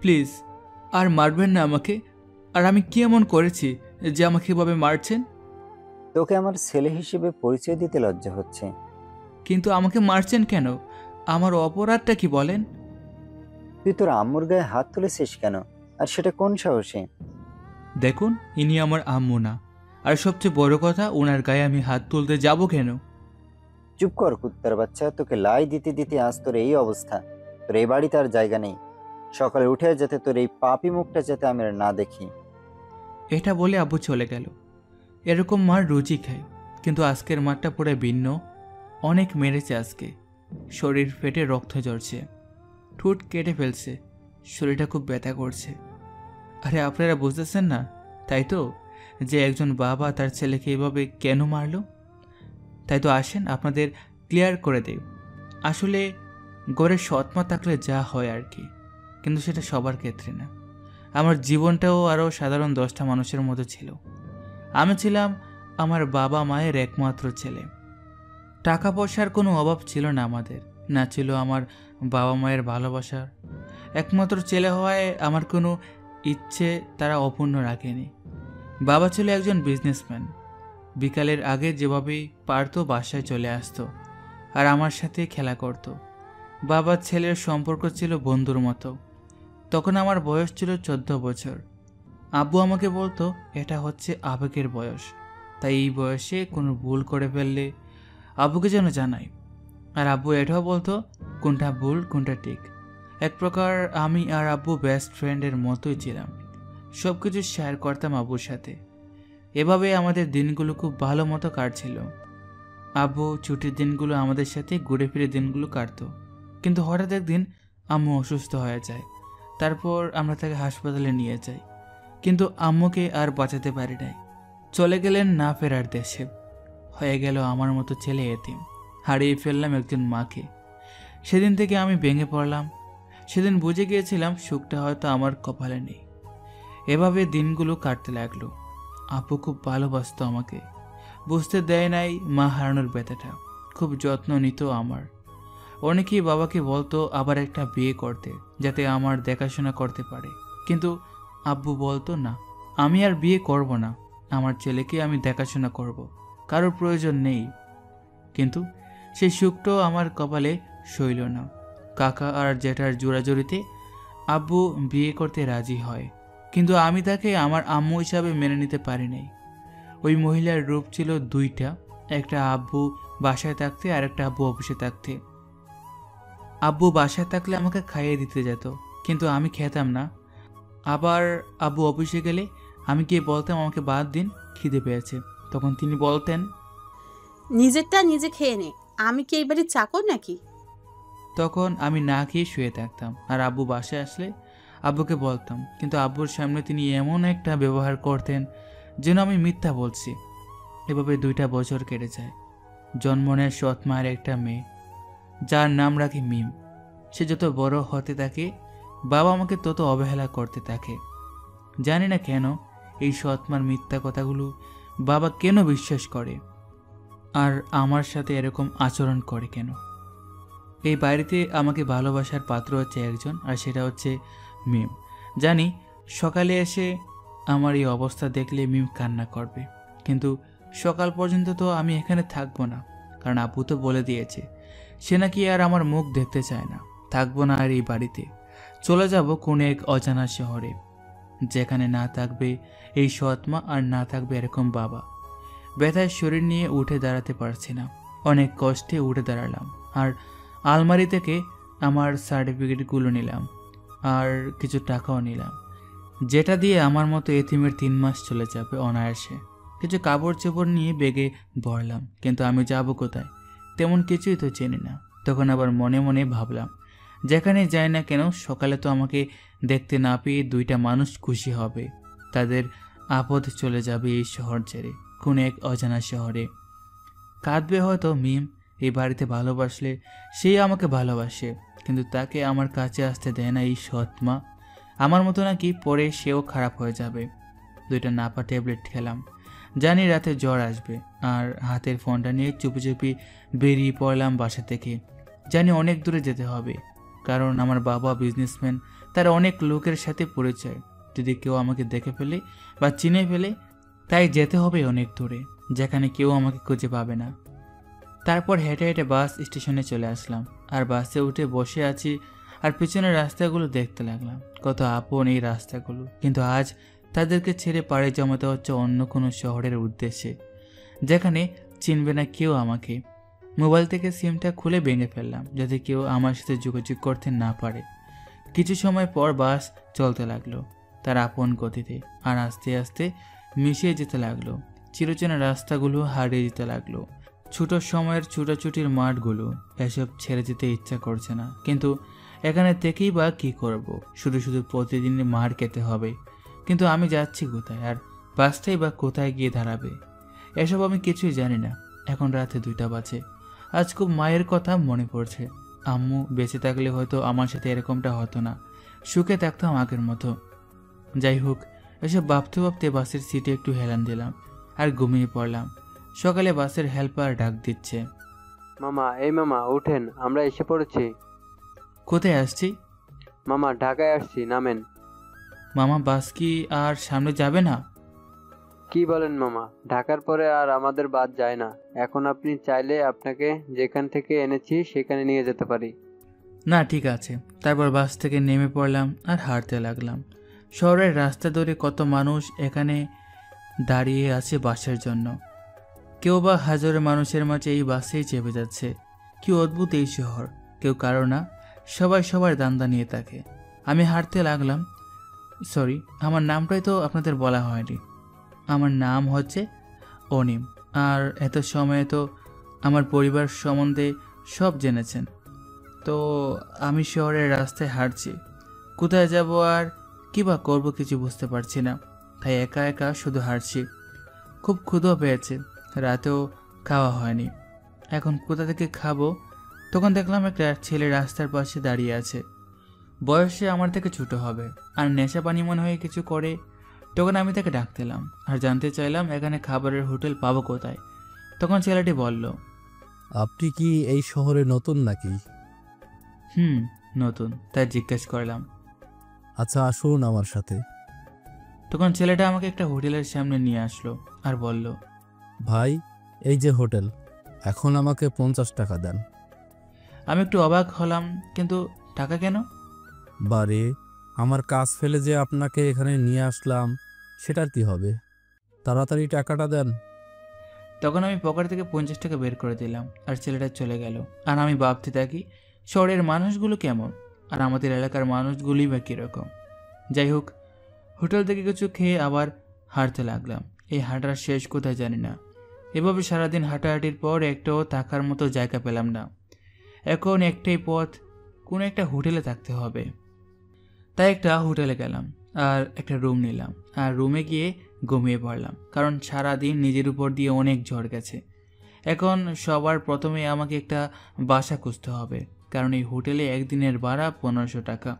Please আর মারবেন না আমাকে। আর আমি কি এমন করেছি যে আমাকে এভাবে মারছেন? তোকে আমার ছেলে হিসেবে পরিচয় দিতে লজ্জা হচ্ছে। কিন্তু আমাকে মারছেন কেন? আমার অপরাধটা কি বলেন? তুই তোর আম্মুর গায়ে হাত তুলেছিস কেন, আর সেটা কোন সাহসে? দেখুন, ইনি আমার আম্মু না। আর সবচেয়ে বড় কথা, ওনার গায়ে আমি হাত তুলতে যাব কেন? চুপ কর কুত্তার বাচ্চা, তোকে লাই দিতে দিতে আজ তোর এই অবস্থা। তোর এই বাড়িতে আর জায়গা নেই। সকালে উঠে যাতে তোর এই পাপি মুখটা যাতে আমি আর না দেখি। এটা বলে আব্বু চলে গেল। এরকম মার রুচি খায়, কিন্তু আজকের মারটা পুরো ভিন্ন। অনেক মেরেছে আজকে। শরীর ফেটে রক্ত ঝরছে, ঠোঁট কেটে ফেলছে, শরীরটা খুব ব্যথা করছে। আরে আপনারা বুঝতেছেন না, তাই তো, যে একজন বাবা তার ছেলেকে এভাবে কেন মারলো? তাই তো আসেন আপনাদের ক্লিয়ার করে দেই। আসলে গড়ে সৎমা থাকলে যা হয় আর কি, কিন্তু সেটা সবার ক্ষেত্রে না। আমার জীবনটাও আরও সাধারণ 10টা মানুষের মতো ছিল। আমি ছিলাম আমার বাবা মায়ের একমাত্র ছেলে। টাকা পয়সার কোনো অভাব ছিল না আমাদের, না ছিল আমার বাবা মায়ের ভালোবাসার। একমাত্র ছেলে হওয়ায় আমার কোনো ইচ্ছে তারা অপূর্ণ রাখেনি। বাবা ছিল একজন বিজনেসম্যান। বিকালের আগে যেভাবেই পারতো বাসায় চলে আসতো আর আমার সাথে খেলা করত। বাবার ছেলের সম্পর্ক ছিল বন্ধুর মতো। তখন আমার বয়স ছিল 14 বছর। আব্বু আমাকে বলতো এটা হচ্ছে আবেগের বয়স, তাই এই বয়সে কোনো ভুল করে ফেললে আব্বুকে যেন জানাই। আর আব্বু এটাও বলতো কোনটা ভুল কোনটা ঠিক। এক প্রকার আমি আর আব্বু বেস্ট ফ্রেন্ডের মতোই ছিলাম। সব কিছু শেয়ার করতাম আব্বুর সাথে। এভাবে আমাদের দিনগুলো খুব ভালো মতো কাটছিল। আব্বু ছুটির দিনগুলো আমাদের সাথে ঘুরে ফিরে দিনগুলো কাটতো। কিন্তু হঠাৎ একদিন আম্মু অসুস্থ হয়ে যায়। তারপর আমরা তাকে হাসপাতালে নিয়ে যাই, কিন্তু আম্মুকে আর বাঁচাতে পারি নাই। চলে গেলেন না ফেরার দেশে। হয়ে গেল আমার মতো ছেলে এতিম। হারিয়ে ফেললাম একজন মাকে। সেদিন থেকে আমি ভেঙে পড়লাম। সেদিন বুঝে গিয়েছিলাম সুখটা হয়তো আমার কপালে নেই। এভাবে দিনগুলো কাটতে লাগলো। আপু খুব ভালোবাসতো আমাকে, বুঝতে দেয় নাই মা হারানোর ব্যথাটা। খুব যত্ন নিত আমার। অনেকেই বাবাকে বলতো আবার একটা বিয়ে করতে, যাতে আমার দেখাশোনা করতে পারে। কিন্তু আব্বু বলতো না, আমি আর বিয়ে করব না, আমার ছেলেকে আমি দেখাশোনা করব, কারোর প্রয়োজন নেই। কিন্তু সেই সুখটাও আমার কপালে সইল না। কাকা আর জেঠার জোড়াজড়িতে আব্বু বিয়ে করতে রাজি হয়, কিন্তু আমি তাকে আমার আম্মু হিসাবে মেনে নিতে পারি নাই। ওই মহিলার রূপ ছিল দুইটা, একটা আব্বু বাসায় থাকতে আর একটা আব্বু অফিসে থাকতে। আব্বু বাসায় থাকলে আমাকে খাইয়ে দিতে যেত, কিন্তু আমি খেতাম না। আবার আব্বু অফিসে গেলে আমি গিয়ে বলতাম আমাকে বাদ দিন, খিদে পেয়েছে। তখন তিনি বলতেন, নিজেরটা নিজে খেয়ে নে, আমি কি এই বাড়ির চাকর নাকি? তখন আমি না খেয়ে শুয়ে থাকতাম। আর আব্বু বাসায় আসলে আব্বুকে বলতাম, কিন্তু আব্বুর সামনে তিনি এমন একটা ব্যবহার করতেন যেন আমি মিথ্যা বলছি। এভাবে 2টা বছর কেটে যায়। জন্ম নেয় সৎ মায়ের একটা মেয়ে, যার নাম রাখি মিম। সে যত বড় হতে থাকে, বাবা আমাকে তত অবহেলা করতে থাকে। জানি না কেন এই সৎমার মিথ্যা কথাগুলো বাবা কেন বিশ্বাস করে, আর আমার সাথে এরকম আচরণ করে কেন। এই বাড়িতে আমাকে ভালোবাসার পাত্র হচ্ছে একজন, আর সেটা হচ্ছে মিম। জানি সকালে এসে আমার এই অবস্থা দেখলে মিম কান্না করবে, কিন্তু সকাল পর্যন্ত তো আমি এখানে থাকবো না, কারণ আব্বু তো বলে দিয়েছে সে নাকি আর আমার মুখ দেখতে চায় না। থাকবো না আর এই বাড়িতে, চলে যাব কোন এক অজানা শহরে, যেখানে না থাকবে এই সৎমা আর না থাকবে এরকম বাবা। ব্যথায় শরীর নিয়ে উঠে দাঁড়াতে পারছি না। অনেক কষ্টে উঠে দাঁড়ালাম, আর আলমারি থেকে আমার সার্টিফিকেটগুলো নিলাম, আর কিছু টাকাও নিলাম, যেটা দিয়ে আমার মতো এতিমের 3 মাস চলে যাবে অনায়াসে। কিছু কাপড় চোপড় নিয়ে ব্যাগে ভরলাম, কিন্তু আমি যাব কোথায়? তেমন কিছুই তো চিনি না। তখন আবার মনে মনে ভাবলাম, যেখানে যাই না কেন সকালে তো আমাকে দেখতে না পেয়ে 2টা মানুষ খুশি হবে। তাদের আপদ চলে যাবে এই শহর ছেড়ে কোন এক অজানা শহরে। কাঁদবে হয়তো মিম, এই বাড়িতে ভালোবাসলে সেই আমাকে ভালোবাসে, কিন্তু তাকে আমার কাছে আসতে দেয় না এই সৎমা। আমার মতো নাকি পরে সেও খারাপ হয়ে যাবে। 2টা নাপা ট্যাবলেট খেলাম, জানি রাতে জ্বর আসবে, আর হাতের ফোনটা নিয়ে চুপি চুপি বেরিয়ে পড়লাম বাসা থেকে। জানি অনেক দূরে যেতে হবে, কারণ আমার বাবা বিজনেসম্যান, তার অনেক লোকের সাথে পরিচয়। যদি কেউ আমাকে দেখে ফেলে বা চিনে ফেলে, তাই যেতে হবে অনেক দূরে, যেখানে কেউ আমাকে খুঁজে পাবে না। তারপর হেঁটে হেঁটে বাস স্টেশনে চলে আসলাম, আর বাসে উঠে বসে আছি আর পিছনের রাস্তাগুলো দেখতে লাগলাম। কত আপন এই রাস্তাগুলো, কিন্তু আজ তাদেরকে ছেড়ে পাড়ি জমাতে হচ্ছে অন্য কোনো শহরের উদ্দেশ্যে, যেখানে চিনবে না কেউ আমাকে। মোবাইল থেকে সিমটা খুলে ভেঙে ফেললাম, যাতে কেউ আমার সাথে যোগাযোগ করতে না পারে। কিছু সময় পর বাস চলতে লাগলো তার আপন গতিতে, আর আস্তে আস্তে মিশিয়ে যেতে লাগলো। চিরচেনা রাস্তাগুলো হারিয়ে যেতে লাগলো। ছোট সময়ের ছুটোছুটির মাঠগুলো, এসব ছেড়ে যেতে ইচ্ছা করছে না, কিন্তু এখানে থেকেই বা কী করব? শুধু শুধু প্রতিদিন মার খেতে হবে। কিন্তু আমি যাচ্ছি কোথায়, আর বাসটাই বা কোথায় গিয়ে দাঁড়াবে? এসব আমি কিছুই জানি না। এখন রাতে 2টা বাজে। আজ খুব মায়ের কথা মনে পড়ছে। আম্মু বেঁচে থাকলে হয়তো আমার সাথে এরকমটা হতো না, সুখে থাকতাম আগের মতো। যাই হোক, এসব ভাবতে ভাবতে বাসের সিটে একটু হেলান দিলাম আর ঘুমিয়ে পড়লাম। সকালে বাসের হেল্পার ডাক দিচ্ছে, মামা, এই মামা উঠেন, আমরা এসে পড়েছি। কোথায় আসছি? মামা, ঢাকায় আসছি, নামেন। মামা, বাস কি আর সামনে যাবে না? কি বলেন মামা, ঢাকার পরে আর আমাদের বাদ যায় না। এখন আপনি চাইলে আপনাকে যেখান থেকে এনেছি সেখানে নিয়ে যেতে পারি। না, ঠিক আছে। তারপর বাস থেকে নেমে পড়লাম আর হাঁটতে লাগলাম। শহরের রাস্তা ধরে কত মানুষ এখানে দাঁড়িয়ে আছে বাসের জন্য। কেউ বা হাজারো মানুষের মাঝে এই বাসেই চেপে যাচ্ছে। কি অদ্ভুত এই শহর! কেউ কারো না, সবাই সবার দান্দা নিয়ে থাকে। আমি হাঁটতে লাগলাম। সরি, আমার নামটাই তো আপনাদের বলা হয়নি। আমার নাম হচ্ছে অনিম, আর এত সময়ে তো আমার পরিবার সম্বন্ধে সব জেনেছেন। তো আমি শহরের রাস্তায় হাঁটছি, কোথায় যাব আর কী বা করবো কিছু বুঝতে পারছি না, তাই একা একা শুধু হাঁটছি। খুব ক্ষুধা পেয়েছে, রাতেও খাওয়া হয়নি। এখন কোথা থেকে খাবো? তখন দেখলাম একটা ছেলে রাস্তার পাশে দাঁড়িয়ে আছে। বয়সে আমার থেকে ছোট হবে, আর নেশা পানি মনে হয়ে কিছু করে। তখন আমি তাকে ডাক দিলাম আর জানতে চাইলাম এখানে খাবারের হোটেল পাবো কোথায়। তখন ছেলেটি বলল, আপনি কি এই শহরে নতুন নাকি? নতুন। তাই জিজ্ঞেস করলাম। আচ্ছা, আসুন আমার সাথে। তখন ছেলেটা আমাকে একটা হোটেলের সামনে নিয়ে আসলো আর বলল, ভাই, এই যে হোটেল, এখন আমাকে 50 টাকা দেন। আমি একটু অবাক হলাম, কিন্তু টাকা কেন? বারে, আমার কাজ ফেলে যে আপনাকে এখানে নিয়ে আসলাম, সেটার কি হবে? তাড়াতাড়ি টাকাটা দেন। তখন আমি পকেট থেকে 50 টাকা বের করে দিলাম, আর ছেলেটা চলে গেল। আর আমি ভাবতে থাকি, শহরের মানুষগুলো কেমন, আর আমাদের এলাকার মানুষগুলি বা কীরকম। যাই হোক, হোটেল থেকে কিছু খেয়ে আবার হাঁটতে লাগলাম। এই হাঁটার শেষ কোথায় জানি না। এভাবে সারাদিন হাঁটাহাঁটির পর একটাও থাকার মতো জায়গা পেলাম না। এখন একটাই পথ, কোনো একটা হোটেলে থাকতে হবে। তাই একটা হোটেলে গেলাম আর একটা রুম নিলাম, আর রুমে গিয়ে ঘুমিয়ে পড়লাম, কারণ সারাদিন নিজের উপর দিয়ে অনেক ঝড় গেছে। এখন সবার প্রথমে আমাকে একটা বাসা খুঁজতে হবে, কারণ এই হোটেলে একদিনের ভাড়া 1500 টাকা,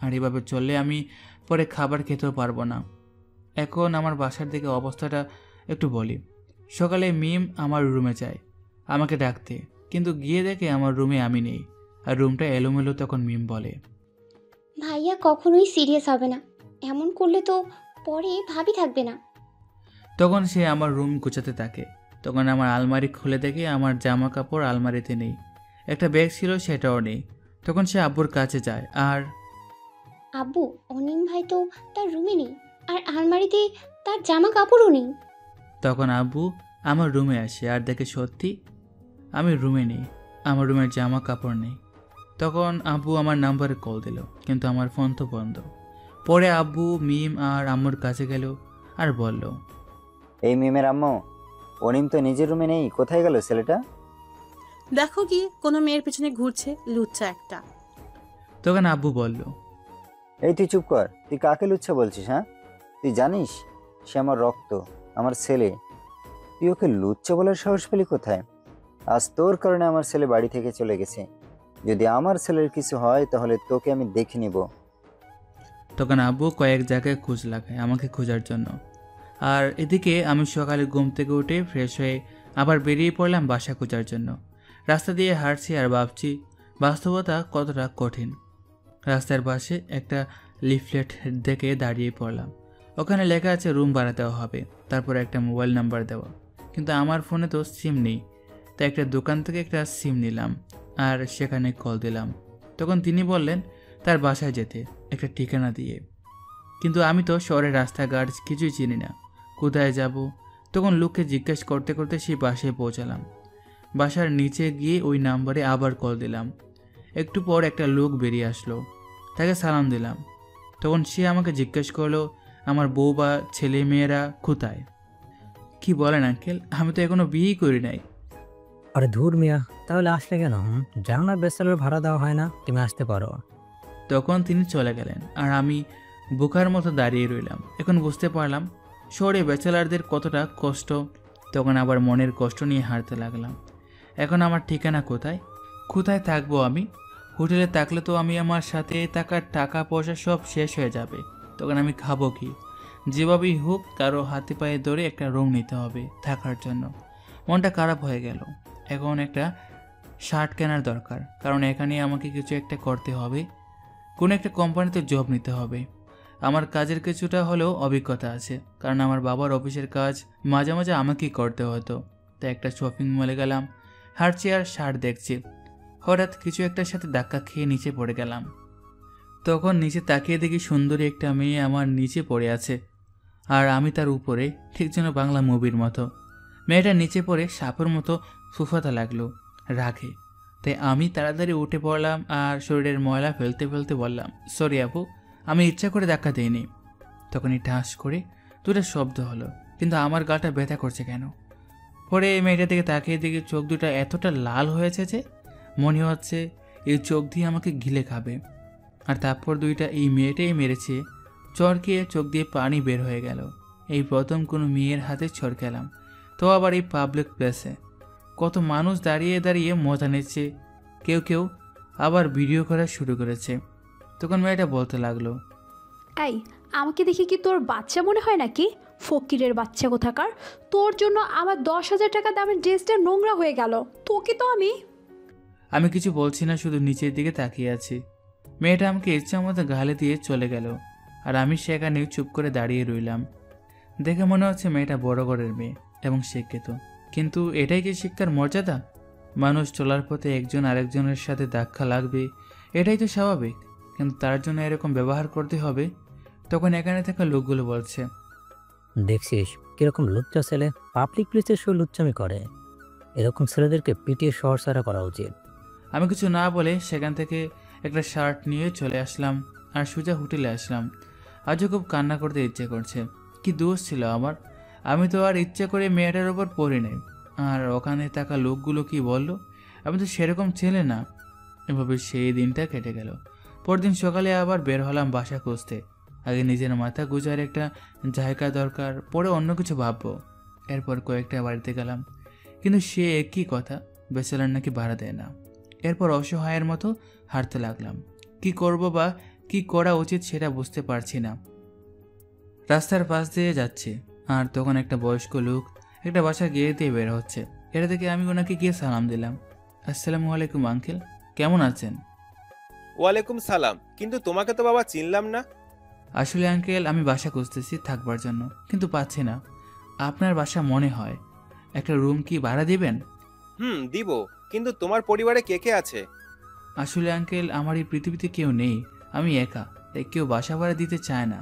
আর এভাবে চললে আমি পরে খাবার খেতেও পারবো না। এখন আমার বাসার দিকে অবস্থাটা একটু বলি। সকালে মিম আমার রুমে যায় আমাকে ডাকতে, কিন্তু গিয়ে দেখে আমার রুমে আমি নেই, আর রুমটা এলোমেলো। তখন মিম বলে, ভাইয়া কখনোই সিরিয়াস হবে না, এমন করলে তো পরে ভাবি থাকবে না। তখন সে আমার রুম গুছাতে থাকে। তখন আমার আলমারি খুলে দেখে আমার জামা কাপড় আলমারিতে নেই, একটা ব্যাগ ছিল সেটাও নেই। তখন সে আব্বুর কাছে যায় আর, আব্বু, অনিম ভাই তো তার রুমে নেই, আর আলমারিতে তার জামা কাপড়ও নেই। তখন আব্বু আমার রুমে আসে আর দেখে সত্যি আমি রুমে নেই, আমার রুমের জামা কাপড় নেই। তখন আব্বু আমার নাম্বারে কল দিল, কিন্তু আমার ফোন তো বন্ধ। পরে আব্বু মিম আর আম্মুর কাছে গেল আর বলল, এই মিমের আম্মু, অনিম তো নিজের রুমে নেই, কোথায় গেল ছেলেটা? দেখো কি কোনো মেয়ের পিছনে ঘুরছে, লুচ্চা একটা। তখন আব্বু বলল, এই তুই চুপ কর, তুই কাকে লুচ্ছা বলছিস? হ্যাঁ, তুই জানিস সে আমার রক্ত, আমার ছেলে। তুই ওকে লুচ্চা বলার সাহস পেলি কোথায়? আজ তোর কারণে আমার ছেলে বাড়ি থেকে চলে গেছে। যদি আমার ছেলের কিছু হয় তাহলে তোকে আমি দেখে নিব। তখন আব্বু কয়েক জায়গায় খোঁজ লাগায় আমাকে খোঁজার জন্য, আর এদিকে আমি সকালে ঘুম থেকে উঠে ফ্রেশ হয়ে আবার বেরিয়ে পড়লাম বাসা খোঁজার জন্য। রাস্তা দিয়ে হাঁটছি আর ভাবছি বাস্তবতা কতটা কঠিন। রাস্তার পাশে একটা লিফলেট দেখে দাঁড়িয়ে পড়লাম। ওখানে লেখা আছে রুম ভাড়া দেওয়া হবে, তারপর একটা মোবাইল নাম্বার দেওয়া। কিন্তু আমার ফোনে তো সিম নেই, তাই একটা দোকান থেকে একটা সিম নিলাম আর সেখানে কল দিলাম। তখন তিনি বললেন তার বাসায় যেতে, একটা ঠিকানা দিয়ে। কিন্তু আমি তো শহরের রাস্তাঘাট কিছুই চিনি না, কোথায় যাব? তখন লোককে জিজ্ঞেস করতে করতে সেই বাসায় পৌঁছালাম। বাসার নিচে গিয়ে ওই নাম্বারে আবার কল দিলাম। একটু পর একটা লোক বেরিয়ে আসলো, তাকে সালাম দিলাম। তখন সে আমাকে জিজ্ঞেস করলো আমার বউ বা ছেলে মেয়েরা কোথায়। কি বলেন আঙ্কেল, আমি তো এখনো বিয়েই করি নাই। আরে ধুর মিয়া, তাহলে আসলে কেন? জানো না ব্যাচেলর ভাড়া দেওয়া হয় না, তুমি আসতে পারো। তখন তিনি চলে গেলেন আর আমি বোকার মতো দাঁড়িয়ে রইলাম। এখন বুঝতে পারলাম শহরে ব্যাচেলারদের কতটা কষ্ট। তখন আবার মনের কষ্ট নিয়ে হাঁটতে লাগলাম। এখন আমার ঠিকানা কোথায়? কোথায় থাকবো আমি? হোটেলে থাকলে তো আমি আমার সাথে থাকার টাকা পয়সা সব শেষ হয়ে যাবে। তখন আমি খাবো কি? যেভাবেই হোক কারো হাতে পায়ে ধরে একটা রুম নিতে হবে থাকার জন্য। মনটা খারাপ হয়ে গেল। এখন একটা শার্ট কেনার দরকার, কারণ এখানে আমাকে কিছু একটা করতে হবে। কোনো একটা কোম্পানিতে জব নিতে হবে। আমার কাজের কিছুটা হলেও অভিজ্ঞতা আছে, কারণ আমার বাবার অফিসের কাজ মাঝে মাঝে আমাকেই করতে হতো। তাই একটা শপিং মলে গেলাম, হাঁটছি আর শার্ট দেখছি। হঠাৎ কিছু একটার সাথে ধাক্কা খেয়ে নিচে পড়ে গেলাম। তখন নিচে তাকিয়ে দেখি সুন্দরী একটা মেয়ে আমার নিচে পড়ে আছে আর আমি তার উপরে, ঠিক যেন বাংলা মুভির মতো। মেয়েটা নিচে পড়ে সাপের মতো ফুফাতে লাগলো রাগে। তাই আমি তাড়াতাড়ি উঠে পড়লাম আর শরীরের ময়লা ফেলতে ফেলতে বললাম, সরি আপু, আমি ইচ্ছা করে ধাক্কা দিইনি। তখনই ঠাস করে দুটো শব্দ হলো, কিন্তু আমার গাটা ব্যথা করছে কেন? পরে এই মেয়েটা দিকে তাকিয়ে দেখি চোখ দুটা এতটা লাল হয়েছে যে মনে হচ্ছে এই চোখ দিয়ে আমাকে গিলে খাবে। আর তারপর দুইটা এই মেয়েটাই মেরেছে। চড়কিয়ে চোখ দিয়ে পানি বের হয়ে গেল। এই প্রথম কোনো মেয়ের হাতে চড় খেলাম, তো আবার এই পাবলিক প্লেসে। কত মানুষ দাঁড়িয়ে দাঁড়িয়ে মজা নিচ্ছে, কেউ কেউ আবার ভিডিও করা শুরু করেছে। তখন মেয়েটা বলতে লাগলো, এই আমাকে দেখে কি তোর বাচ্চা মনে হয় নাকি? ফকিরের বাচ্চা কোথাকার, তোর জন্য আমার 10,000 টাকা দামের ড্রেসটা নোংরা হয়ে গেল। তোকে তো আমি কিছু বলছি না, শুধু নিচের দিকে তাকিয়ে আছি। মেয়েটা আমাকে ইচ্ছা মতো গালে দিয়ে চলে গেল আর আমি সেখানে চুপ করে দাঁড়িয়ে রইলাম। দেখে মনে হচ্ছে মেয়েটা বড় ঘরের মেয়ে এবং শিক্ষিত, কিন্তু এটাই কি শিক্ষার মর্যাদা? মানুষ চলার পথে একজন আরেকজনের সাথে ধাক্কা লাগবে, এটাই তো স্বাভাবিক, কিন্তু তার জন্য এরকম ব্যবহার করতে হবে? তখন এখানে থাকা লোকগুলো বলছে, দেখছিস কিরকম লুচ্চা ছেলে, পাবলিক প্লেসের সব লুচ্চামি করে। এরকম ছেলেদেরকে পিটিয়ে শহর ছাড়া করা উচিত। আমি কিছু না বলে সেখান থেকে একটা শার্ট নিয়ে চলে আসলাম আর সোজা হোটেলে আসলাম। আজও খুব কান্না করতে ইচ্ছে করছে। কি দোষ ছিল আমার? আমি তো আর ইচ্ছে করে মেয়েটার ওপর পড়ি নাই। আর ওখানে থাকা লোকগুলো কি বললো? আমি তো সেরকম ছেলে না। এভাবে সেই দিনটা কেটে গেল। পরদিন সকালে আবার বের হলাম বাসা খুঁজতে। আগে নিজের মাথা গুজার একটা জায়গা দরকার, পরে অন্য কিছু ভাববো। এরপর কয়েকটা বাড়িতে গেলাম, কিন্তু সে একই কথা, ব্যাচেলার নাকি ভাড়া দেয় না। এরপর অসহায়ের মতো হাঁটতে লাগলাম। কি করব বা কি করা উচিত সেটা বুঝতে পারছি না। রাস্তার পাশ দিয়ে যাচ্ছে আর তখন একটা বয়স্ক লোক একটা বাসা গিয়ে দিয়ে বের হচ্ছে। এটা দেখে আমি ওনাকে গিয়ে সালাম দিলাম। আসসালামু আলাইকুম আঙ্কেল, কেমন আছেন? ওয়ালাইকুম সালাম, কিন্তু তোমাকে তো বাবা চিনলাম না। আসলে আঙ্কেল আমি বাসা খুঁজতেছি থাকবার জন্য, কিন্তু পাচ্ছি না। আপনার বাসা মনে হয়। একটা রুম কি ভাড়া দিবেন? দিব, কিন্তু তোমার পরিবারে কে কে আছে? আসলে আঙ্কেল আমার এই পৃথিবীতে কেউ নেই, আমি একা, তাই কেউ বাসা ভাড়া দিতে চায় না।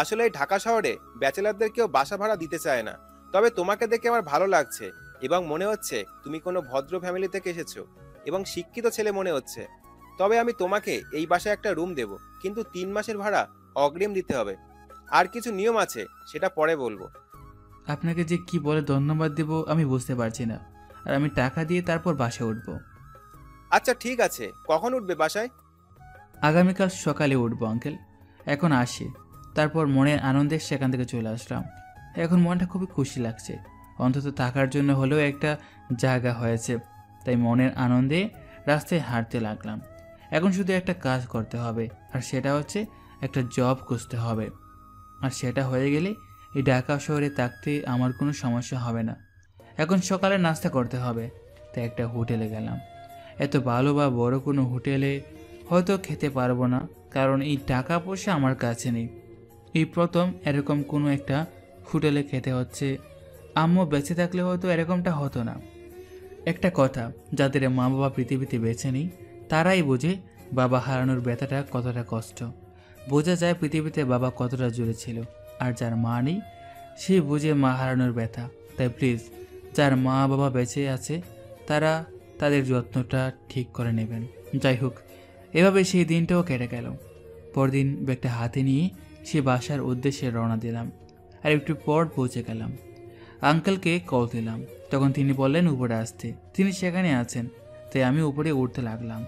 আসলে এই ঢাকা শহরে ব্যাচেলারদের কেউ বাসা ভাড়া দিতে চায় না। তবে তোমাকে দেখে আমার ভালো লাগছে এবং মনে হচ্ছে তুমি কোনো ভদ্র ফ্যামিলি থেকে এসেছো এবং শিক্ষিত ছেলে মনে হচ্ছে। তবে আমি তোমাকে এই বাসায় একটা রুম দেব, কিন্তু 3 মাসের ভাড়া অগ্রিম দিতে হবে। আর কিছু নিয়ম আছে, সেটা পরে বলবো। আপনাকে যে কি বলে ধন্যবাদ দেব আমি বুঝতে পারছি না। আর আমি টাকা দিয়ে তারপর বাসায় উঠবো। আচ্ছা ঠিক আছে, কখন উঠবে বাসায়? আগামীকাল সকালে উঠবো আঙ্কেল। এখন আসি। তারপর মনের আনন্দে সেখান থেকে চলে আসলাম। এখন মনটা খুবই খুশি লাগছে, অন্তত থাকার জন্য হলেও একটা জায়গা হয়েছে। তাই মনের আনন্দে রাস্তায় হাঁটতে লাগলাম। এখন শুধু একটা কাজ করতে হবে, আর সেটা হচ্ছে একটা জব খুঁজতে হবে। আর সেটা হয়ে গেলে এই ঢাকা শহরে থাকতে আমার কোনো সমস্যা হবে না। এখন সকালে নাস্তা করতে হবে, তাই একটা হোটেলে গেলাম। এত ভালো বা বড় কোনো হোটেলে হয়তো খেতে পারবো না, কারণ এই টাকা পয়সা আমার কাছে নেই। এই প্রথম এরকম কোনো একটা হোটেলে খেতে হচ্ছে। আম্মু বেঁচে থাকলে হয়তো এরকমটা হতো না। একটা কথা, যাদের মা বাবা পৃথিবীতে বেঁচে নেই তারাই বোঝে বাবা হারানোর ব্যথাটা কতটা কষ্ট। বোঝা যায় পৃথিবীতে বাবা কতটা জুড়ে ছিল। আর যার মা নেই সে বোঝে মা হারানোর ব্যথা। তাই প্লিজ, যার মা বাবা বেঁচে আছে তারা তাদের যত্নটা ঠিক করে নেবেন। যাই হোক, এভাবে সেই দিনটাও কেটে গেল। পরদিন ব্যাগটা হাতে নিয়ে সে বাসার উদ্দেশ্যে রওনা দিলাম। আর একটু পর পৌঁছে গেলাম। আঙ্কেলকে কল দিলাম, তখন তিনি বললেন উপরে আসতে। তিনি সেখানে আছেন, তাই আমি উপরে উঠতে লাগলাম।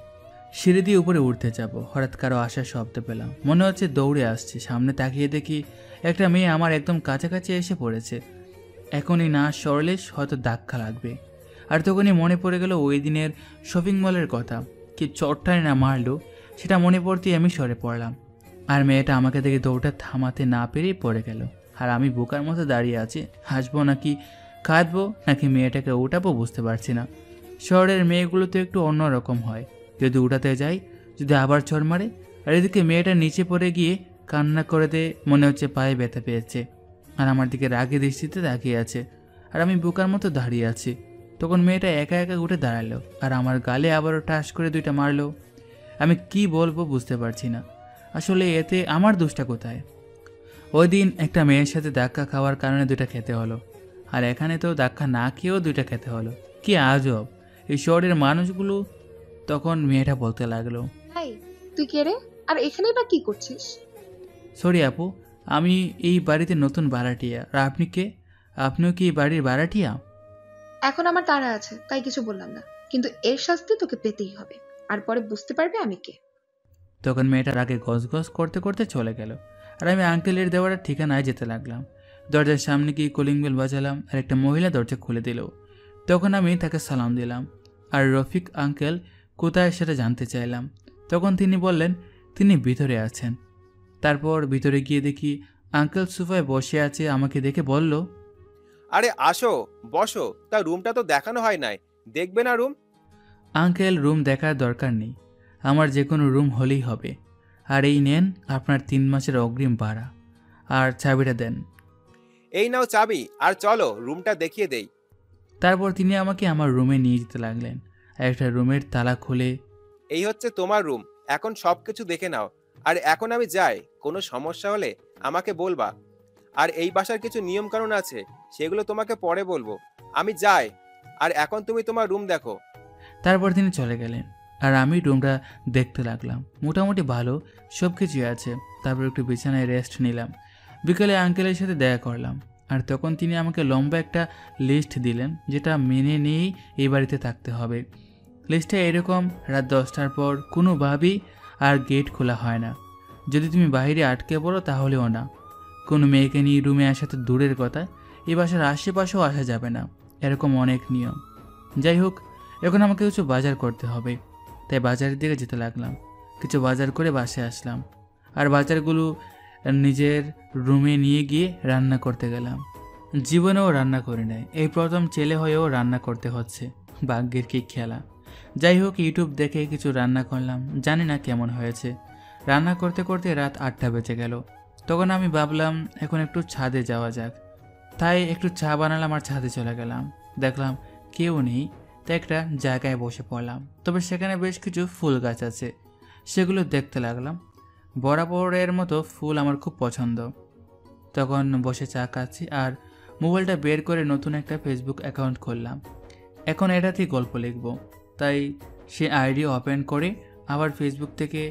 সিঁড়ি দিয়ে উপরে উঠতে যাব, হঠাৎ কারো আসার শব্দ পেলাম। মনে হচ্ছে দৌড়ে আসছে। সামনে তাকিয়ে দেখি একটা মেয়ে আমার একদম কাছাকাছি এসে পড়েছে। এখনই না সরলে হয়তো ধাক্কা লাগবে। আর তখনই মনে পড়ে গেল ওই দিনের শপিং মলের কথা। কি চটটাই না মারলো, সেটা মনে পড়তেই আমি সরে পড়লাম। আর মেয়েটা আমাকে দেখে দৌড়টা থামাতে না পেরেই পড়ে গেল। আর আমি বোকার মতো দাঁড়িয়ে আছি। হাসবো নাকি কাঁদবো নাকি মেয়েটাকে উঠাবো বুঝতে পারছি না। শহরের মেয়েগুলো তো একটু অন্যরকম হয়, যদি উঠাতে যাই যদি আবার চড় মারে। আর এদিকে মেয়েটা নিচে পড়ে গিয়ে কান্না করে দে, মনে হচ্ছে পায়ে ব্যথা পেয়েছে। আর আমার দিকে রাগে দৃষ্টিতে তাকিয়ে আছে। আর আমি বোকার মতো দাঁড়িয়ে আছি। তখন মেয়েটা একা একা উঠে দাঁড়ালো আর আমার গালে আবারও টাস করে দুইটা মারলো। আমি কি বলবো বুঝতে পারছি না। আসলে এতে আমার দোষটা কোথায়? ওই দিন একটা মেয়ের সাথে ধাক্কা খাওয়ার কারণে দুইটা খেতে হলো, আর এখানে তো ধাক্কা না খেয়েও দুইটা খেতে হলো। কি আজব এই শহরের মানুষগুলো। তখন মেয়েটা বলতে লাগলো, হাই, তুই কে রে? আর এখানেই বা কি করছিস? সরি আপু, আমি এই বাড়িতে নতুন ভাড়াটিয়া। আর আপনি কে? আপনিও কি এই বাড়ির ভাড়াটিয়া? এখন আমার তাড়া আছে তাই কিছু বললাম না, কিন্তু এর শাস্তি তোকে পেতেই হবে, আর পরে বুঝতে পারবে আমি কে। তখন মেয়েটার আগে গজগজ করতে করতে চলে গেল। আর আমি আঙ্কেলের দেওয়ার ঠিকানায় যেতে লাগলাম। দরজার সামনে গিয়ে কলিং বেল বাজালাম আর একটা মহিলা দরজা খুলে দিল। তখন আমি তাকে সালাম দিলাম আর রফিক আঙ্কেল কোথায় সেটা জানতে চাইলাম। তখন তিনি বললেন তিনি ভিতরে আছেন। তারপর ভিতরে গিয়ে দেখি আঙ্কেল সোফায় বসে আছে। আমাকে দেখে বলল, আরে আসো, বসো। তা রুমটা তো দেখানো হয় নাই, দেখবে না রুম? আঙ্কেল, রুম দেখার দরকার নেই, আমার যে কোনো রুম হলেই হবে। আর এই নেন আপনার 3 মাসের অগ্রিম ভাড়া, আর চাবিটা দেন। এই নাও চাবি, আর চলো রুমটা দেখিয়ে দেই। তারপর তিনি আমাকে আমার রুমে নিয়ে যেতে লাগলেন। আর একটা রুমের তালা খুলে, এই হচ্ছে তোমার রুম, এখন সবকিছু দেখে নাও। আর এখন আমি যাই, কোনো সমস্যা হলে আমাকে বলবা। আর এই বাসার কিছু নিয়ম কানুন আছে, সেগুলো তোমাকে পরে বলবো। আমি যাই, আর এখন তুমি তোমার রুম দেখো। তারপর তিনি চলে গেলেন। আর আমি রুমটা দেখতে লাগলাম। মোটামুটি ভালো সব কিছুই আছে। তারপর একটু বিছানায় রেস্ট নিলাম। বিকেলে আঙ্কেলের সাথে দেখা করলাম। আর তখন তিনি আমাকে লম্বা একটা লিস্ট দিলেন, যেটা মেনে নিয়েই এই বাড়িতে থাকতে হবে। লিস্টে এরকম, রাত 10টার পর কোনোভাবেই আর গেট খোলা হয় না। যদি তুমি বাইরে আটকে পড়ো তাহলেও না। কোনো মেয়েকে নিয়ে রুমে আসা তো দূরের কথা, এই বাসার আশেপাশেও আসা যাবে না। এরকম অনেক নিয়ম। যাই হোক, এখন আমাকে কিছু বাজার করতে হবে, তাই বাজারের দিকে যেতে লাগলাম। কিছু বাজার করে বাসায় আসলাম। আর বাজারগুলো নিজের রুমে নিয়ে গিয়ে রান্না করতে গেলাম। জীবনেও রান্না করে নেয়, এই প্রথম ছেলে হয়েও রান্না করতে হচ্ছে। ভাগ্যের কি খেলা। যাই হোক, ইউটিউব দেখে কিছু রান্না করলাম, জানি না কেমন হয়েছে। রান্না করতে করতে রাত 8টা বেজে গেল। তখন আমি ভাবলাম এখন একটু ছাদে যাওয়া যাক। তাই একটু চা বানালাম আর ছাদে চলে গেলাম। দেখলাম কেউ নেই, তাই একটা জায়গায় বসে পড়লাম। তবে সেখানে বেশ কিছু ফুল গাছ আছে, সেগুলো দেখতে লাগলাম। বরাবরের মতো ফুল আমার খুব পছন্দ। তখন বসে চা খাচ্ছি আর মোবাইলটা বের করে নতুন একটা ফেসবুক অ্যাকাউন্ট খুললাম। এখন এটাতেই গল্প লিখব, তাই সে আইডি ওপেন করে আবার ফেসবুক থেকে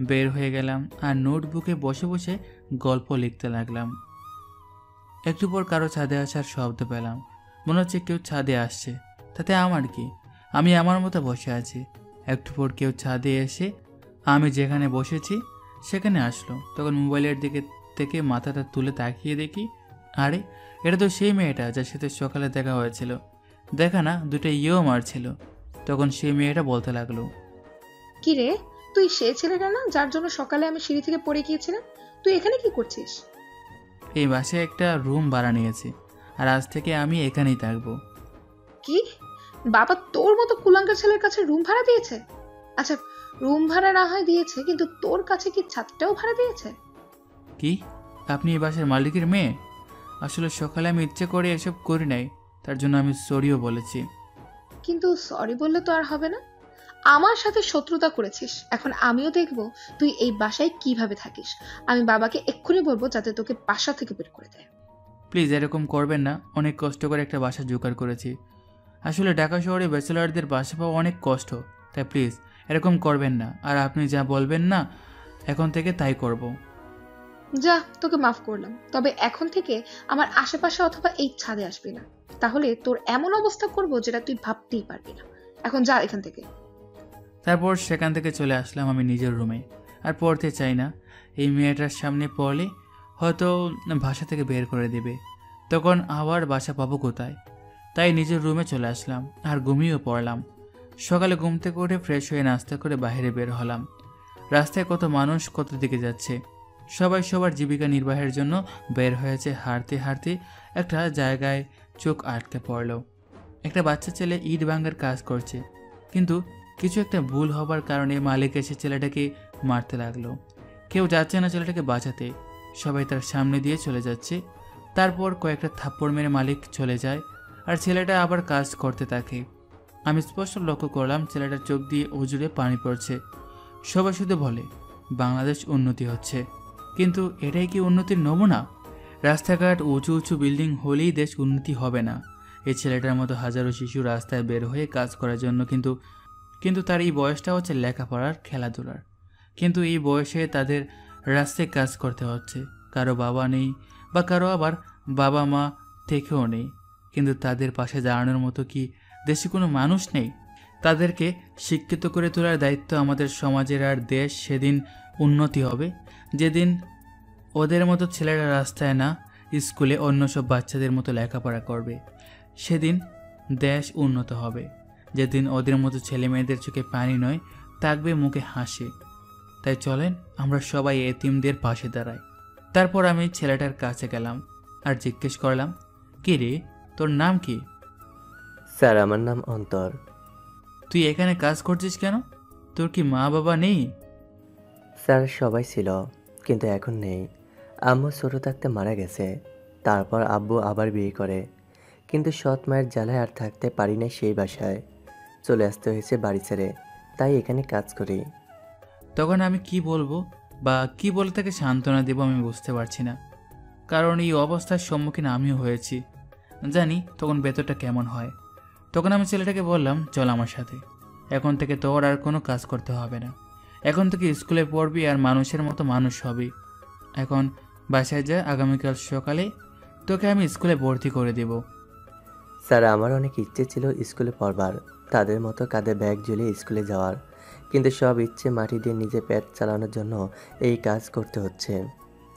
বের হয়ে গেলাম আর নোটবুকে বসে বসে গল্প লিখতে লাগলাম। একটু পর কারো ছাদে আসার শব্দ পেলাম। মনে হচ্ছে কেউ ছাদে আসছে, তাতে আমার কি, আমি আমার মতো বসে আছি। একটু পর কেউ ছাদে এসে আমি যেখানে বসেছি সেখানে আসলো। তখন মোবাইলের দিকে থেকে মাথাটা তুলে তাকিয়ে দেখি, আরে এটা তো সেই মেয়েটা যার সাথে সকালে দেখা হয়েছিল। দেখা না, দুটো ইয়েও মারছিল। তখন সেই মেয়েটা বলতে লাগলো, কি রে, তুই সে ছেলেটা না যার জন্য সকালে আমি সিঁড়ি থেকে পড়ে গিয়েছিলাম? তুই এখানে কি করছিস? এই বাসায় একটা রুম ভাড়া নিয়েছি, আর আজ থেকে আমি এখানেই থাকবো। কি? বাবা তোর মতো কুলাঙ্গার ছেলের কাছে রুম ভাড়া দিয়েছে? আচ্ছা, রুম ভাড়া না হয় দিয়েছে, কিন্তু তোর কাছে কি ছাদটাও ভাড়া দিয়েছে? কি, আপনি এই বাসার মালিকের মেয়ে? আসলে সকালে আমি ইচ্ছে করে এসব করি নাই, তার জন্য আমি সরিও বলেছি। কিন্তু সরি বললে তো আর হবে না। আমার সাথে শত্রুতা করেছিস, এখন আমিও দেখব তুই এই বাসায় কিভাবে থাকিস। আমি বাবাকে এক্ষুনি বলবো যাতে তোকে বাসা থেকে বের করে দেয়। প্লিজ এরকম করবেন না, অনেক কষ্ট করে একটা বাসা জোগাড় করেছি। আসলে ঢাকা শহরে ব্যাচেলারদের বাসা পাওয়া অনেক কষ্ট, তাই প্লিজ এরকম করবেন না। আর আপনি যা বলবেন না এখন থেকে তাই করব। যা, তোকে মাফ করলাম, তবে এখন থেকে আমার আশেপাশে অথবা এই ছাদে আসবি না, তাহলে তোর এমন অবস্থা করব যেটা তুই ভাবতেই পারবি না। এখন যা এখান থেকে। তারপর সেখান থেকে চলে আসলাম আমি নিজের রুমে। আর পড়তে চাই না, এই মেয়েটার সামনে পড়লে হয়তো বাসা থেকে বের করে দেবে, তখন আবার বাসা পাবো কোথায়? তাই নিজের রুমে চলে আসলাম আর ঘুমিয়েও পড়লাম। সকালে ঘুম থেকে উঠে ফ্রেশ হয়ে নাস্তা করে বাইরে বের হলাম। রাস্তায় কত মানুষ কত দিকে যাচ্ছে, সবাই সবার জীবিকা নির্বাহের জন্য বের হয়েছে। হাঁটতে হাঁটতে একটা জায়গায় চোখ আটকে পড়ল। একটা বাচ্চা ছেলে ইট ভাঙার কাজ করছে, কিন্তু কিছু একটা ভুল হবার কারণে মালিক এসে ছেলেটাকে মারতে লাগলো। কেউ যাচ্ছে না ছেলেটাকে বাঁচাতে, সবাই তার সামনে দিয়ে চলে যাচ্ছে। তারপর কয়েকটা থাপ্পড় মেরে মালিক চলে যায় আর ছেলেটা আবার কাজ করতে থাকে। আমি স্পষ্ট লক্ষ্য করলাম ছেলেটার চোখ দিয়ে উজুড়ে পানি পড়ছে। সবাই শুধু বলে বাংলাদেশ উন্নতি হচ্ছে, কিন্তু এটাই কি উন্নতির নমুনা? রাস্তাঘাট উঁচু উঁচু বিল্ডিং হলেই দেশ উন্নতি হবে না। এই ছেলেটার মতো হাজারো শিশু রাস্তায় বের হয়ে কাজ করার জন্য, কিন্তু তার এই বয়সটা হচ্ছে লেখাপড়ার, খেলাধুলার। কিন্তু এই বয়সে তাদের রাস্তায় কাজ করতে হচ্ছে। কারো বাবা নেই বা কারো আবার বাবা মা থেকেও নেই, কিন্তু তাদের পাশে দাঁড়ানোর মতো কি দেশে কোনো মানুষ নেই? তাদেরকে শিক্ষিত করে তোলার দায়িত্ব আমাদের সমাজের। আর দেশ সেদিন উন্নতি হবে যেদিন ওদের মতো ছেলেরা রাস্তায় না, স্কুলে অন্য সব বাচ্চাদের মতো লেখাপড়া করবে। সেদিন দেশ উন্নত হবে যেদিন ওদের মতো ছেলে মেয়েদের চোখে পানি নয়, থাকবে মুখে হাসি। তাই চলেন আমরা সবাই এতিমদের পাশে দাঁড়াই। তারপর আমি ছেলেটার কাছে গেলাম আর জিজ্ঞেস করলাম, কি রে, তোর নাম কি? স্যার, আমার নাম অন্তর। তুই এখানে কাজ করছিস কেন? তোর কি মা বাবা নেই? স্যার, সবাই ছিল, কিন্তু এখন নেই। আম্মু ছোট থাকতে মারা গেছে, তারপর আব্বু আবার বিয়ে করে, কিন্তু সৎ মায়ের জ্বালায় আর থাকতে পারি না, সেই বাসায় চলে আসতে হয়েছে বাড়ি ছেড়ে, তাই এখানে কাজ করি। তখন আমি কি বলবো বা কি বলে তাকে সান্ত্বনা দেবো আমি বুঝতে পারছি না, কারণ এই অবস্থার সম্মুখীন আমিও হয়েছি, জানি তখন ভেতরটা কেমন হয়। তখন আমি ছেলেটাকে বললাম, চল আমার সাথে, এখন থেকে তোর আর কোনো কাজ করতে হবে না, এখন থেকে স্কুলে পড়বি আর মানুষের মতো মানুষ হবি। এখন বাসায় যা, আগামীকাল সকালে তোকে আমি স্কুলে ভর্তি করে দেব। স্যার, আমার অনেক ইচ্ছে ছিল স্কুলে পড়বার, তাদের মতো কাঁধে ব্যাগ ঝুলিয়ে স্কুলে যাওয়ার, কিন্তু সব ইচ্ছে মাটি দিয়ে নিজে পেট চালানোর জন্য এই কাজ করতে হচ্ছে।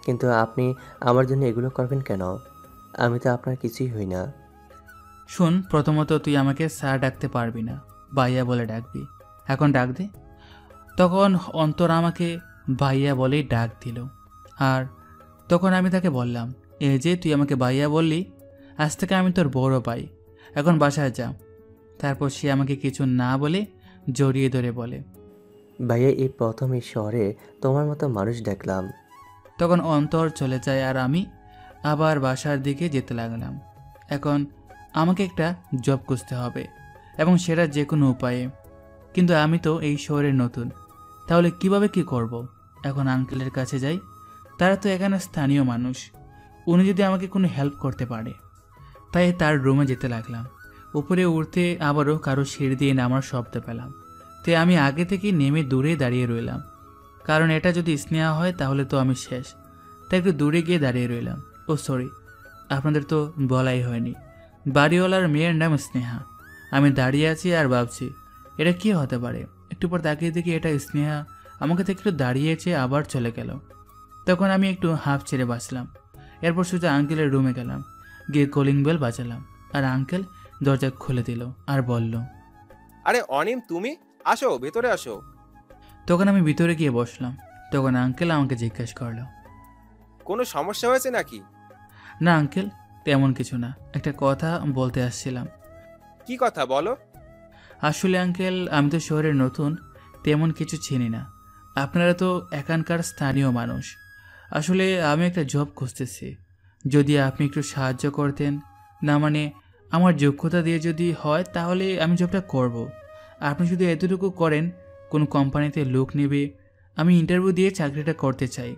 কিন্তু আপনি আমার জন্য এগুলো করবেন কেন? আমি তো আপনার কিছুই হই না। শোন, প্রথমত তুই আমাকে স্যার ডাকতে পারবি না, ভাইয়া বলে ডাকবি। এখন ডাক দে। তখন অন্তর আমাকে ভাইয়া বলেই ডাক দিল। আর তখন আমি তাকে বললাম, এই যে তুই আমাকে ভাইয়া বললি, আজ থেকে আমি তোর বড় ভাই, এখন বাসায় যা। তারপর সে আমাকে কিছু না বলে জড়িয়ে ধরে বলে, ভাইয়া, এই প্রথম এই শহরে তোমার মতো মানুষ দেখলাম। তখন অন্তর চলে যায় আর আমি আবার বাসার দিকে যেতে লাগলাম। এখন আমাকে একটা জব খুঁজতে হবে, এবং সেটা যে কোনো উপায়ে। কিন্তু আমি তো এই শহরে নতুন, তাহলে কিভাবে কি করব? এখন আঙ্কেলের কাছে যাই, তারা তো এখানে স্থানীয় মানুষ, উনি যদি আমাকে কোনো হেল্প করতে পারে। তাই তার রুমে যেতে লাগলাম। উপরে উঠতে আবারও কারো সিঁড়ি দিয়ে নামার শব্দ পেলাম, তাই আমি আগে থেকে নেমে দূরে দাঁড়িয়ে রইলাম, কারণ এটা যদি স্নেহা হয় তাহলে তো আমি শেষ। তাই একটু দূরে গিয়ে দাঁড়িয়ে রইলাম। ও সরি, আপনাদের তো বলাই হয়নি, বাড়িওয়ালার মেয়ের নাম স্নেহা। আমি দাঁড়িয়ে আছি আর ভাবছি এটা কি হতে পারে। একটু পর তাকিয়ে দেখি এটা স্নেহা আমাকে থেকে একটু দাঁড়িয়েছে, আবার চলে গেল। তখন আমি একটু হাঁপ ছেড়ে বাঁচলাম। এরপর সোজা আঙ্কেলের রুমে গেলাম, গিয়ে কলিং বেল বাজালাম, আর আঙ্কেল দরজা খুলে দিল আর বলল, আরে অনিম, তুমি আসো, ভেতরে আসো। তখন আমি ভিতরে গিয়ে বসলাম। তখন আঙ্কেল আমাকে জিজ্ঞেস করলো, কোনো সমস্যা হয়েছে নাকি? না আঙ্কেল, তেমন কিছু না, একটা কথা বলতে আসছিলাম। কি কথা বলো? আসলে আঙ্কেল, আমি তো শহরে নতুন, তেমন কিছু চিনি না। আপনারা তো এখানকার স্থানীয় মানুষ। আসলে আমি একটা জব খুঁজতেছি, যদি আপনি একটু সাহায্য করতেন। না মানে আমার যোগ্যতা দিয়ে যদি হয় তাহলে আমি জবটা করব। আপনি শুধু এতটুকু করেন, কোন কোম্পানিতে লোক নেবে, আমি ইন্টারভিউ দিয়ে চাকরিটা করতে চাই।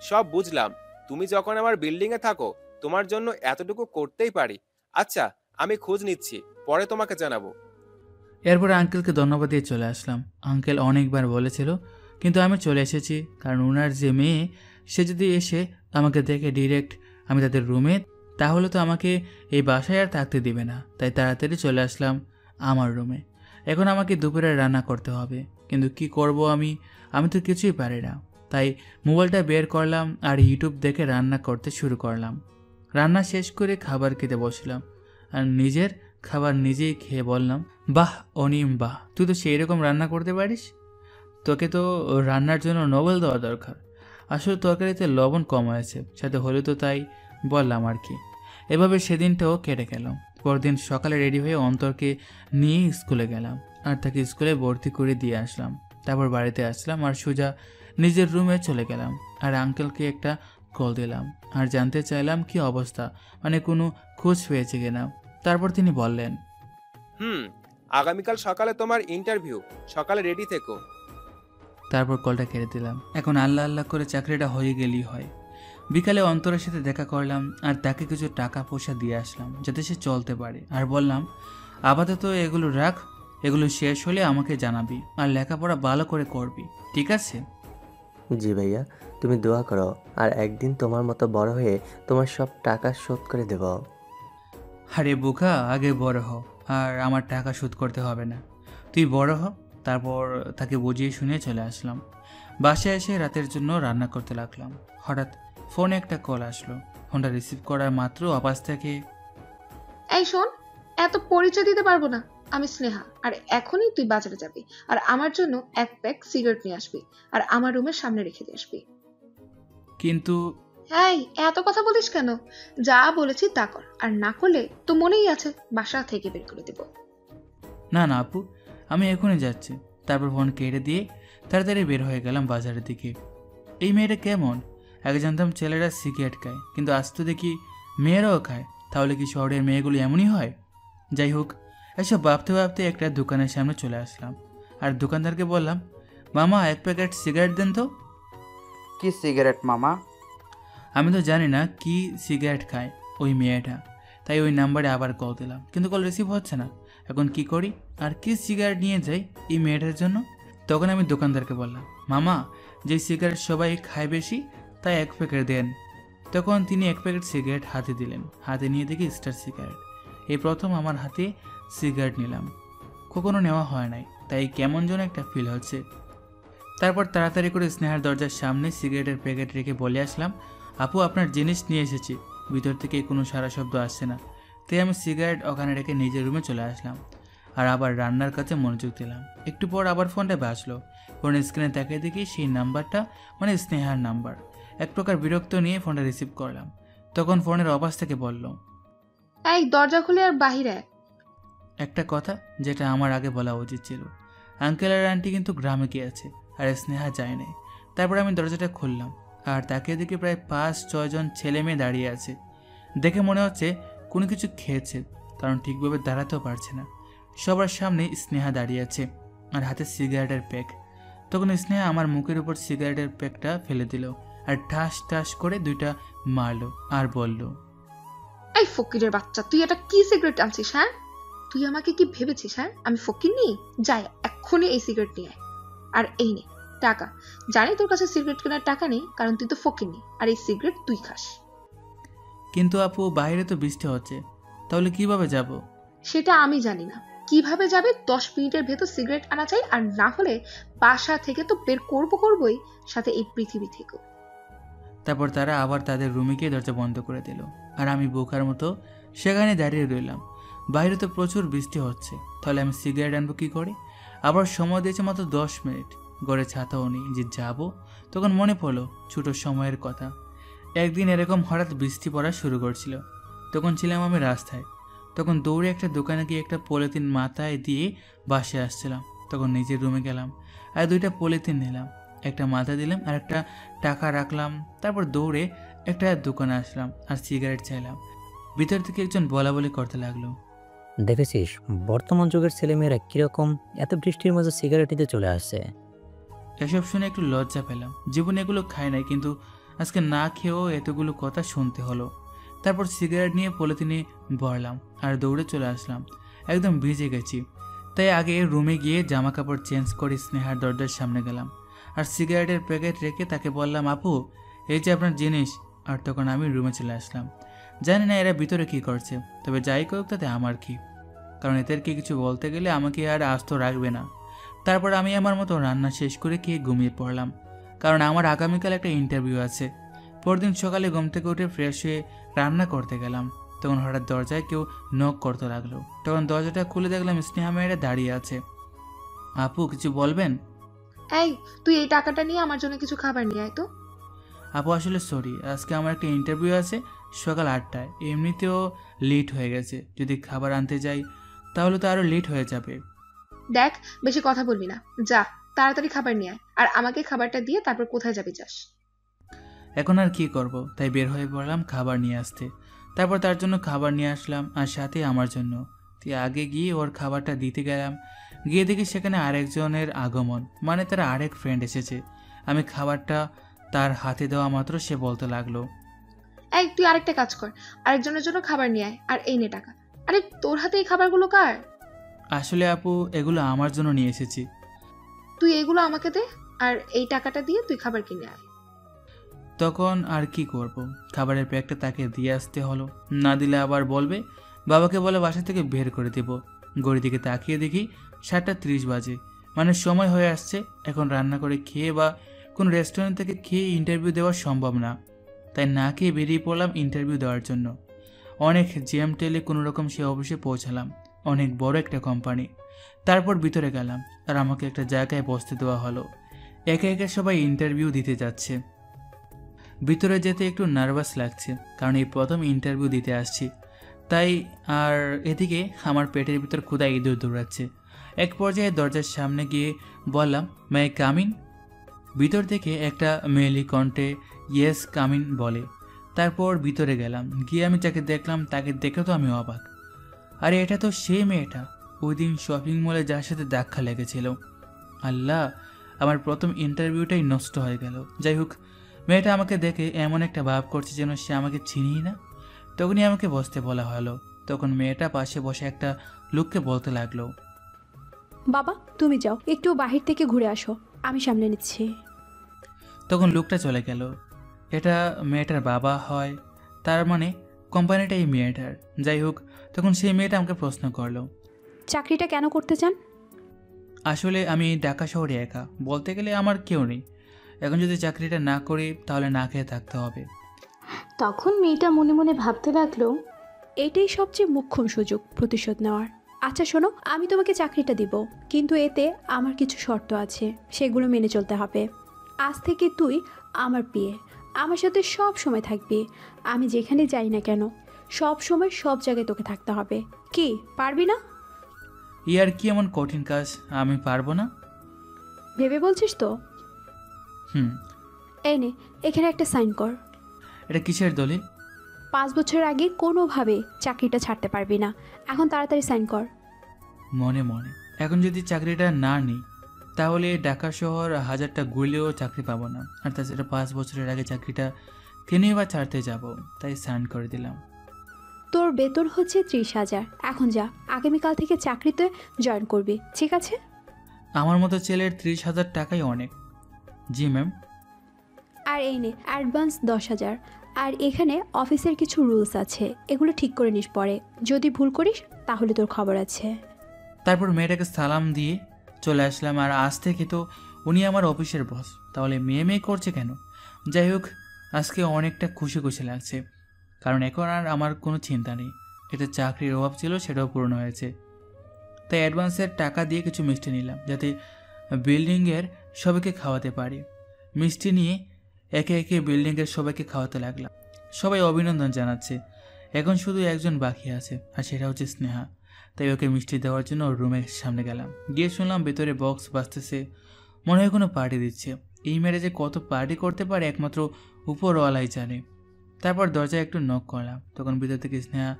সব বুঝলাম। তুমি যখন আমার বিল্ডিং এ থাকো, তোমার জন্য এতটুকু করতেই পারি। আচ্ছা, আমি খোঁজ নিচ্ছি, পরে তোমাকে জানাবো। এরপর আঙ্কেলকে ধন্যবাদ দিয়ে চলে আসলাম। আঙ্কেল অনেকবার বলেছিল, কিন্তু আমি চলে এসেছি, কারণ ওনার যে মেয়ে, সে যদি এসে আমাকে দেখে ডিরেক্ট আমি তাদের রুমে, তাহলে তো আমাকে এই বাসায় আর থাকতে দিবে না। তাই তাড়াতাড়ি চলে আসলাম আমার রুমে। এখন আমাকে দুপুরে রান্না করতে হবে, কিন্তু কি করব আমি তো কিছুই পারি না। তাই মোবাইলটা বের করলাম আর ইউটিউব দেখে রান্না করতে শুরু করলাম। রান্না শেষ করে খাবার খেতে বসলাম আর নিজের খাবার নিজেই খেয়ে বললাম, বাহ অনিম বাহ, তুই তো সেই রকম রান্না করতে পারিস। তোকে তো রান্নার জন্য নোবেল দেওয়া দরকার। আসলে তরকারিতে লবণ কম হয়েছে, সাথে হলে তো তাই বললাম আর কি। এভাবে সেদিনটাও কেটে গেল। পরদিন সকালে রেডি হয়ে অন্তরকে নিয়ে স্কুলে গেলাম আর তাকে স্কুলে ভর্তি করে দিয়ে আসলাম। তারপর বাড়িতে আসলাম আর সোজা নিজের রুমে চলে গেলাম আর আঙ্কেলকে একটা কল দিলাম আর জানতে চাইলাম কি অবস্থা, মানে কোনো খোঁজ পেয়েছে কিনা। তারপর তিনি বললেন, আগামীকাল সকালে তোমার ইন্টারভিউ, সকালে রেডি থেকো। তারপর কলটা কেটে দিলাম। এখন আল্লাহ আল্লাহ করে চাকরিটা হয়ে গেলেই হয়। বিকালে অন্তরের সাথে দেখা করলাম আর তাকে কিছু টাকা পয়সা দিয়ে আসলাম যাতে সে চলতে পারে, আর বললাম আপাতত এগুলো রাখ, এগুলো শেষ হলে আমাকে জানাবি আর লেখাপড়া ভালো করে করবি, ঠিক আছে? জি ভাইয়া, তুমি দোয়া করো, আর একদিন তোমার মতো বড় হয়ে তোমার সব টাকা শোধ করে দেব। আরে বোকা, আগে বড় হ, আর আমার টাকা শোধ করতে হবে না, তুই বড় হ। তারপর তাকে বুঝিয়ে শুনিয়ে চলে আসলাম। বাসায় এসে রাতের জন্য রান্না করতে লাগলাম। হঠাৎ ফোনে একটা কল আসলো। ফোনটা রিসিভ করার মাত্র আওয়াজ থেকে, এই শোন, এত পরিচয় দিতে পারবো না, আমি স্নেহা, আর এখনই তুই বাজারে যাবি আর আমার জন্য এক প্যাক সিগারেট নিয়ে আসবি আর আমার রুমের সামনে রেখে দিয়ে আসবি। কিন্তু এই এত কথা বলিস কেন? যা বলেছি তা কর, আর না করলে তো মনেই আছে বাসা থেকে বের করে দেব। না না আপু, আমি এখনই যাচ্ছি। তারপর ফোন কেটে দিয়ে তাড়াতাড়ি বের হয়ে গেলাম বাজারের দিকে। এই মেয়েটা কেমন? আগে জানতাম ছেলেরা সিগারেট খায়, কিন্তু আজ তো দেখি মেয়েরাও খায়। তাহলে কি শহরের মেয়েগুলো এমনই হয়? যাই হোক, এসব ভাবতে ভাবতে একটা দোকানের সামনে চলে আসলাম আর দোকানদারকে বললাম, মামা এক প্যাকেট সিগারেট দেন তো। কি সিগারেট মামা? আমি তো জানি না কি সিগারেট খায় ওই মেয়েটা, তাই ওই নাম্বারে আবার কল দিলাম, কিন্তু কল রিসিভ হচ্ছে না। এখন কি করি আর কি সিগারেট নিয়ে যাই এই মেয়েটার জন্য? তখন আমি দোকানদারকে বললাম, মামা যে সিগারেট সবাই খায় বেশি, তাই এক প্যাকেট দেন। তখন তিনি এক প্যাকেট সিগারেট হাতে দিলেন। হাতে নিয়ে দেখি স্টার সিগারেট। এই প্রথম আমার হাতে সিগারেট নিলাম, কখনো নেওয়া হয় নাই, তাই কেমন যেন একটা ফিল হচ্ছে। তারপর তাড়াতাড়ি করে স্নেহার দরজার সামনে সিগারেটের প্যাকেট রেখে বলে আসলাম, আপু আপনার জিনিস নিয়ে এসেছি। ভিতর থেকে কোনো সারা শব্দ আসছে না, তাই আমি সিগারেট ওখানে রেখে নিজের রুমে চলে আসলাম আর আবার রান্নার কাছে মনোযোগ দিলাম। একটু পর আবার ফোনটা বাজলো। ফোনের স্ক্রিনে তাকিয়ে দেখি সেই নাম্বারটা মানে স্নেহার নাম্বার। এক প্রকার বিরক্ত নিয়ে ফোনটা রিসিভ করলাম। তখন ফোনের আওয়াজ থেকে বলল, এই দরজা খুলে আর বাহিরে। একটা কথা যেটা আমার আগে বলা উচিত ছিল, আঙ্কেল আর আন্টি কিন্তু গ্রামে গিয়েছে আর স্নেহা যায় নাই। তারপর আমি দরজাটা খুললাম আর তাকিয়ে দেখি প্রায় 5-6 জন ছেলে মেয়ে দাঁড়িয়ে আছে। দেখে মনে হচ্ছে কোনো কিছু খেয়েছে, কারণ ঠিকভাবে দাঁড়াতেও পারছে না। সবার সামনে স্নেহা দাঁড়িয়ে আছে আর হাতে সিগারেটের প্যাক। তখন স্নেহা আমার মুখের উপর সিগারেটের প্যাকটা ফেলে দিল আর ঠাস ঠাস করে 2টা মারলো আর বলল, এই ফকিরের বাচ্চা, তুই এটা কি সিগারেট আনছিস? হ্যাঁ, তুই আমাকে কি ভেবেছিস? হ্যাঁ, আমি ফকির নি? যাই এক্ষুনি এই সিগারেট নিয়ে আয়, আর এই নে টাকা। জানি তোর কাছে সিগারেট কেনার টাকা নেই, কারণ তুই তো ফকির নি, আর এই সিগারেট তুই খাস। কিন্তু আপু বাইরে তো বৃষ্টি হচ্ছে, তাহলে কিভাবে যাব? সেটা আমি জানি না কিভাবে যাবে। 10 মিনিটের ভেতর সিগারেট আনা চাই, আর না হলে বাসা থেকে তো বের করবই, সাথে এই পৃথিবী থেকেও। তারপর তারা আবার তাদের রুমে গিয়ে দরজা বন্ধ করে দিল আর আমি বোকার মতো সেখানে দাঁড়িয়ে রইলাম। বাইরে তো প্রচুর বৃষ্টি হচ্ছে, তাহলে আমি সিগারেট আনবো কী করে? আবার সময় দিয়েছে মাত্র 10 মিনিট। ঘরে ছাতাও নেই যে যাবো। তখন মনে পড়লো ছোটো সময়ের কথা। একদিন এরকম হঠাৎ বৃষ্টি পড়া শুরু করছিল। তখন ছিলাম আমি রাস্তায়। তখন দৌড়ে একটা দোকানে গিয়ে একটা পলিথিন মাথায় দিয়ে বাসে আসছিলাম। তখন নিজের রুমে গেলাম আর 2টা পলিথিন নিলাম, একটা মাথায় দিলাম আর একটা টাকা রাখলাম। তারপর দৌড়ে একটা দোকানে আসলাম আর সিগারেট চাইলাম। ভিতর থেকে একজন বলা বলি করতে লাগলো, দেখেছিস বর্তমান যুগের ছেলেমেয়েরা কিরকম এত বৃষ্টির মাঝে সিগারেট নিতে চলে আসছে। এসব শুনে একটু লজ্জা পেলাম। জীবনে এগুলো খাই নাই, কিন্তু আজকে না খেয়েও এতগুলো কথা শুনতে হলো। তারপর সিগারেট নিয়ে পলিথিনে ভরলাম আর দৌড়ে চলে আসলাম। একদম ভিজে গেছি, তাই আগে রুমে গিয়ে জামা কাপড় চেঞ্জ করে স্নেহার দরজার সামনে গেলাম আর সিগারেটের প্যাকেট রেখে তাকে বললাম, আপু এই যে আপনার জিনিস। আর তখন আমি রুমে চলে আসলাম। জানি না এরা ভিতরে কি করছে, তবে যাই করুক তাতে আমার কি, কারণ এদেরকে কিছু বলতে গেলে আমাকে আর আস্ত রাখবে না। তারপর আমি আমার মতো রান্না শেষ করে খেয়ে ঘুমিয়ে পড়লাম, কারণ আমার আগামীকাল একটা ইন্টারভিউ আছে। পরদিন সকালে ঘুম থেকে উঠে ফ্রেশ হয়ে রান্না করতে গেলাম। তখন হঠাৎ দরজায় কেউ নক করতে লাগলো। তখন দরজাটা খুলে দেখলাম স্নেহা মেয়েরা দাঁড়িয়ে আছে। আপু কিছু বলবেন? এই তুই এই টাকাটা নিয়ে আমার জন্য কিছু খাবার নিয়ে আয় তো। আপু আসলে সরি, আজকে আমার একটা ইন্টারভিউ আছে সকাল 8টায়। এমনিতেও লেট হয়ে গেছে, যদি খাবার আনতে যাই তাহলে তো আরও লেট হয়ে যাবে। দেখ বেশি কথা বলবি না, যা তাড়াতাড়ি খাবার নিয়ে আয় আর আমাকে খাবারটা দিয়ে তারপর কোথায় যাবি যাস। এখন আর কি করব, তাই বের হয়ে পড়লাম খাবার নিয়ে আসতে। তারপর তার জন্য খাবার নিয়ে আসলাম আর সাথে আমার জন্য। তুই আগে গিয়ে ওর খাবারটা দিতে গেলাম, গিয়ে দেখি সেখানে আরেকজনের আগমন, মানে তার আরেক ফ্রেন্ড এসেছে। আমি খাবারটা তার হাতে দেওয়া মাত্র সে বলতে লাগলো, এই তুই আরেকটা কাজ কর, আরেকজনের জন্য খাবার নিয়ে আয় আর এই নে টাকা। আরে তোর হাতে এই খাবারগুলো কার? আসলে আপু এগুলো আমার জন্য নিয়ে এসেছি। তুই এগুলো আমাকে দে আর এই টাকাটা দিয়ে তুই খাবার কিনে আয়। তখন আর কি করব, খাবারের প্যাকটা তাকে দিয়ে আসতে হলো, না দিলে আবার বলবে, বাবাকে বলে বাসা থেকে বের করে দেব। ঘড়ির দিকে তাকিয়ে দেখি 7:30 বাজে, মানে সময় হয়ে আসছে। এখন রান্না করে খেয়ে বা কোনো রেস্টুরেন্ট থেকে খেয়ে ইন্টারভিউ দেওয়া সম্ভব না, তাই না খেয়ে বেরিয়ে পড়লাম ইন্টারভিউ দেওয়ার জন্য। অনেক জ্যাম টেলে কোনোরকম সে অফিসে পৌঁছালাম, অনেক বড় একটা কোম্পানি। তারপর ভিতরে গেলাম আর আমাকে একটা জায়গায় বসতে দেওয়া হলো। একে একে সবাই ইন্টারভিউ দিতে যাচ্ছে। ভিতরে যেতে একটু নার্ভাস লাগছে, কারণ এই প্রথম ইন্টারভিউ দিতে আসছি তাই। আর এদিকে আমার পেটের ভিতর ক্ষুধা ইঁদুর দৌড়াচ্ছে। এক পর্যায়ে দরজার সামনে গিয়ে বললাম, মে আই কাম ইন? ভিতর থেকে একটা মেয়েলি কণ্ঠে ইয়েস কাম ইন বলে। তারপর ভিতরে গেলাম, গিয়ে আমি যাকে দেখলাম তাকে দেখে তো আমি অবাক। আরে এটা তো সেই মেয়েটা ওই দিন শপিং মলে যার সাথে দেখা লেগেছিল। আল্লাহ, আমার প্রথম ইন্টারভিউটাই নষ্ট হয়ে গেল। যাই হোক, মেয়েটা আমাকে দেখে এমন একটা ভাব করছে যেন সে আমাকে চিনিই না। তখনই আমাকে বসতে বলা হলো। তখন মেয়েটা পাশে বসে একটা লোককে বলতে লাগলো, বাবা তুমি যাও, একটু বাহির থেকে ঘুরে আসো, আমি সামলে নিচ্ছি। তখন লোকটা চলে গেল। এটা মেয়েটার বাবা হয়, তার মানে কোম্পানিটা এই মেয়েটার। যাই হোক, তখন সেই মেয়েটা আমাকে প্রশ্ন করলো, চাকরিটা কেন করতে চান? আসলে আমি ঢাকা শহরে একা, বলতে গেলে আমার কেউ নেই। এখন যদি চাকরিটা না করি তাহলে না খেয়ে থাকতে হবে। তখন মেয়েটা মনে মনে ভাবতে লাগলো, এটাই সবচেয়ে মুখ্যম সুযোগ প্রতিশোধ নেওয়ার। আচ্ছা শোনো, আমি তোমাকে চাকরিটা দিব, কিন্তু এতে আমার কিছু শর্ত আছে, সেগুলো মেনে চলতে হবে। আজ থেকে তুই আমার বিয়ে, আমার সাথে সব সময় থাকবি। আমি যেখানে যাই না কেন সব সময় সব জায়গায় তোকে থাকতে হবে। কি পারবি না? ইয়ার কি এমন কঠিন কাজ আমি পারবো না? ভেবে বলছিস তো? এই নে, এখানে একটা সাইন কর। এটা কিসের দলিল? 5 বছর আগে কোনোভাবে চাকরিটা ছাড়তে পারবি না। এখন তাড়াতাড়ি সাইন কর। মনে মনে, এখন যদি চাকরিটা না নিই তাহলে ঢাকা শহর 1000টা ঘুরলেও চাকরি পাবো না। আর তাছাড়া 5 বছরের আগে চাকরিটা কেনই বা ছাড়তে যাব, তাই সাইন করে দিলাম। তোর বেতন হচ্ছে 30,000। এখন যা, আগামীকাল থেকে চাকরিতে জয়েন করবি, ঠিক আছে? আমার মতো ছেলের 30,000 টাকাই অনেক। জি ম্যাম। আর এই নে অ্যাডভান্স 10,000। আর এখানে অফিসের কিছু রুলস আছে, এগুলো ঠিক করে নিস পরে। যদি ভুল করিস তাহলে তোর খবর আছে। তারপর মেয়েটাকে সালাম দিয়ে চলে আসলাম। আর আজ থেকে তো উনি আমার অফিসের বস, তাহলে মেয়ে মেয়ে করছে কেন? যাই হোক, আজকে অনেকটা খুশি খুশি লাগছে, কারণ এখন আর আমার কোনো চিন্তা নেই। এটা চাকরির অভাব ছিল, সেটাও পূরণ হয়েছে। তাই অ্যাডভান্সের টাকা দিয়ে কিছু মিষ্টি নিলাম, যাতে বিল্ডিংয়ের সবাইকে খাওয়াতে পারি। মিষ্টি নিয়ে একে একে বিল্ডিংয়ের সবাইকে খাওয়াতে লাগলাম। সবাই অভিনন্দন জানাচ্ছে। এখন শুধু একজন বাকি আছে, আর সেটা হচ্ছে স্নেহা। তাই ওকে মিষ্টি দেওয়ার জন্য ওর রুমের সামনে গেলাম। গিয়ে শুনলাম ভেতরে বক্স বাজতেছে, মনে হয় কোনো পার্টি দিচ্ছে। এই ম্যারেজে কত পার্টি করতে পারে একমাত্র উপরওয়ালাই জানে। তারপর দরজায় একটু নক করলাম, তখন ভিতর থেকে স্নেহা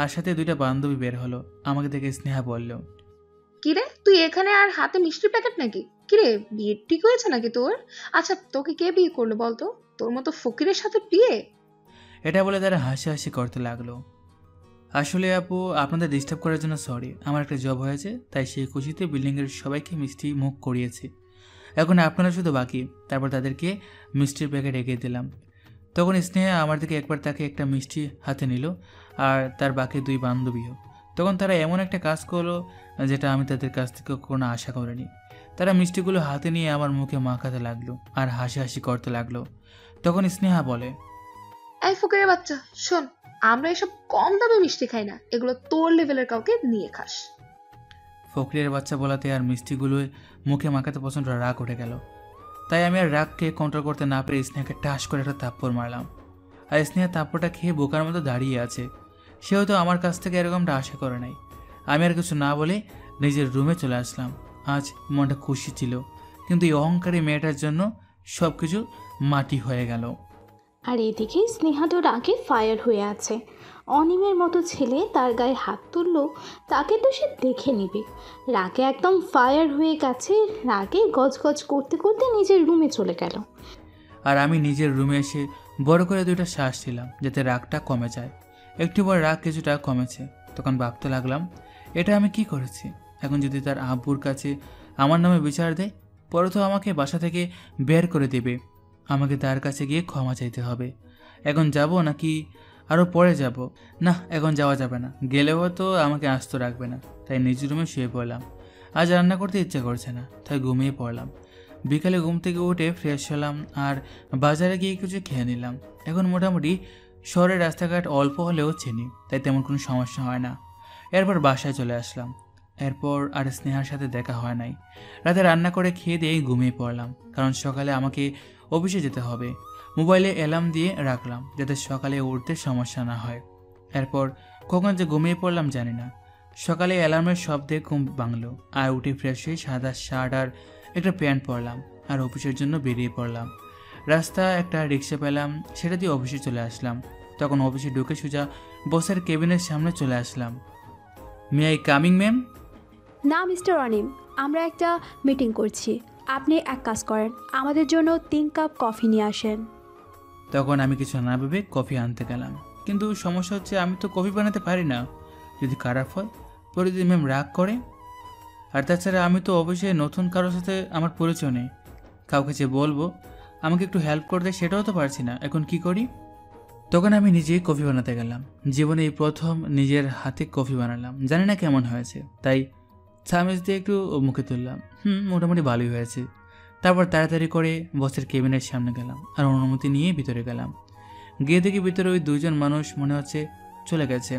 আর সাথে 2টা বান্ধবী বের হলো। আমাকে দেখে স্নেহা বলল, কিরে তুই এখানে, আর হাতে মিষ্টির প্যাকেট নাকি? কিরে বিয়ে ঠিক হয়েছে নাকি তোর? আচ্ছা তোকে কে বিয়ে করলো বলতো? তোর মতো ফকিরের সাথে বিয়ে? এটা বলে তারা হাসাহাসি করতে লাগলো। আসলে আপু, আপনাদের ডিস্টার্ব করার জন্য সরি। আমার একটা জব হয়েছে, তাই সেই খুশিতে বিল্ডিংয়ের সবাইকে মিষ্টি মুখ করিয়েছি। এখন আপনারা শুধু বাকি। তারপর তাদেরকে মিষ্টির প্যাকেট এগিয়ে দিলাম। তখন স্নেহা আমার দিকে একবার তাকে একটা মিষ্টি হাতে নিল, আর তার বাকি 2 বান্ধবীও। তখন তারা এমন একটা কাজ করলো যেটা আমি তাদের কাছ থেকে কোনো আশা করিনি। তারা মিষ্টিগুলো হাতে নিয়ে আমার মুখে মাখাতে লাগলো আর হাসাহাসি করতে লাগলো। তখন স্নেহা বলে, এই ফকিরের বাচ্চা শোন, আমরা এসব কম দামে মিষ্টি খাই না, এগুলো তোর লেভেলের কাউকে নিয়ে খাস। ফকিরের বাচ্চা বলাতে আর মিষ্টিগুলো মুখে মাখাতে প্রচণ্ড রাগ উঠে গেল। তাই আমি আর রাগকে কন্ট্রোল করতে না পেরে স্নেহাকে টাস করে একটা থাপ্পড় মারলাম। আর স্নেহা থাপ্পড়টা খেয়ে বোকার মতো দাঁড়িয়ে আছে। সেও তো আমার কাছ থেকে এরকমটা আশা করে নাই। আমি আর কিছু না বলে নিজের রুমে চলে আসলাম। আজ মনটা খুশি ছিল, কিন্তু এই অহংকারী মেয়েটার জন্য সব কিছু মাটি হয়ে গেল। আর এদিকে স্নেহা তো রাগে ফায়ার হয়ে আছে। অনিমের মতো ছেলে তার গায়ে হাত তুললো, তাকে তো সে দেখে নেবে। রাগে একদম ফায়ার হয়ে গেছে, রাগে গজগজ করতে করতে নিজের রুমে চলে গেল। আর আমি নিজের রুমে এসে বড় করে 2টা শ্বাস ছিলাম, যাতে রাগটা কমে যায়। একটু পর রাগ কিছুটা কমেছে। তখন ভাবতে লাগলাম, এটা আমি কি করেছি? এখন যদি তার আব্বুর কাছে আমার নামে বিচার দেয়, পরে তো আমাকে বাসা থেকে বের করে দেবে। আমাকে তার কাছে গিয়ে ক্ষমা চাইতে হবে। এখন যাব নাকি আরও পরে যাব? না, এখন যাওয়া যাবে না। গেলেও তো আমাকে আস্ত রাখবে না। তাই নিজের রুমে শুয়ে পড়লাম। আজ রান্না করতে ইচ্ছে করছে না, তাই ঘুমিয়ে পড়লাম। বিকালে ঘুম থেকে উঠে ফ্রেশ হলাম আর বাজারে গিয়ে কিছু খেয়ে নিলাম। এখন মোটামুটি শহরের রাস্তাঘাট অল্প হলেও চিনি, তাই তেমন কোনো সমস্যা হয় না। এরপর বাসায় চলে আসলাম। এরপর আর স্নেহার সাথে দেখা হয় নাই। রাতে রান্না করে খেয়ে দিয়ে ঘুমিয়ে পড়লাম, কারণ সকালে আমাকে অফিসে যেতে হবে। মোবাইলে অ্যালার্ম দিয়ে রাখলাম, যাতে সকালে উঠতে সমস্যা না হয়। এরপর কখন যে ঘুমিয়ে পড়লাম জানি না। সকালে অ্যালার্মের শব্দে ঘুম ভাঙলো, আর উঠে ফ্রেশ হয়ে সাদা শার্ট আর একটা প্যান্ট পরলাম আর অফিসের জন্য বেরিয়ে পড়লাম। রাস্তা একটা রিক্সা পেলাম, সেটা দিয়ে অফিসে চলে আসলাম। তখন অফিসে ঢুকে সোজা বসের কেবিনের সামনে চলে আসলাম। May I coming ma'am? না মিস্টার অনিম, আমরা একটা মিটিং করছি। আপনি এক কাজ করেন, আমাদের জন্য 3 কাপ কফি নিয়ে আসেন। তখন আমি কিছু না ভেবে কফি আনতে গেলাম, কিন্তু সমস্যা হচ্ছে আমি তো কফি বানাতে পারি না। যদি খারাপ হয় পরে যদি ম্যাম রাগ করে। আর তাছাড়া আমি তো অবশ্যই নতুন কারোর সাথে আমার পরিচয় নেই। কাউকে যে বলবো আমাকে একটু হেল্প করতে, সেটাও তো পারছি না। এখন কি করি? তখন আমি নিজেই কফি বানাতে গেলাম। জীবনে এই প্রথম নিজের হাতে কফি বানালাম। জানি না কেমন হয়েছে, তাই চামচ দিয়ে একটু মুখে তুললাম। মোটামুটি ভালোই হয়েছে। তারপর তাড়াতাড়ি করে বসের কেবিনের সামনে গেলাম আর অনুমতি নিয়ে ভিতরে গেলাম। গিয়ে দেখি ভিতরে ওই 2জন মানুষ মনে হচ্ছে চলে গেছে।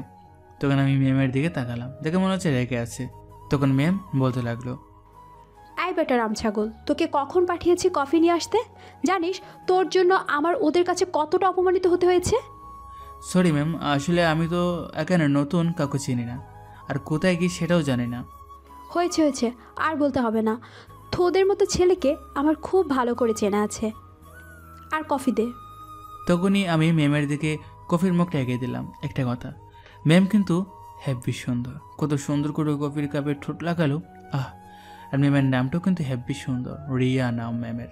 তখন আমি ম্যামের দিকে তাকালাম, দেখে মনে হচ্ছে রেগে আছে। তখন ম্যাম বলতে লাগলো, এই বেটা রামছাগল, তোকে কখন পাঠিয়েছি কফি নিয়ে আসতে? জানিস তোর জন্য আমার ওদের কাছে কতটা অপমানিত হতে হয়েছে? সরি ম্যাম, আসলে আমি তো এখানে নতুন, কাউকে চিনি না, আর কোথায় গিয়ে সেটাও জানি না। হয়েছে হয়েছে, আর বলতে হবে না। তোদের মতো ছেলেকে আমার খুব ভালো করে চেনা আছে। আর কফি দে। তখনই আমি ম্যামের দিকে কফির মুখটা এগিয়ে দিলাম। একটা কথা, ম্যাম কিন্তু হেব্বি সুন্দর। কত সুন্দর করে কফির কাপে ঠোঁট লাগালো। আর ম্যামের নামটাও কিন্তু হেব্বি সুন্দর, রিয়া নাম ম্যামের।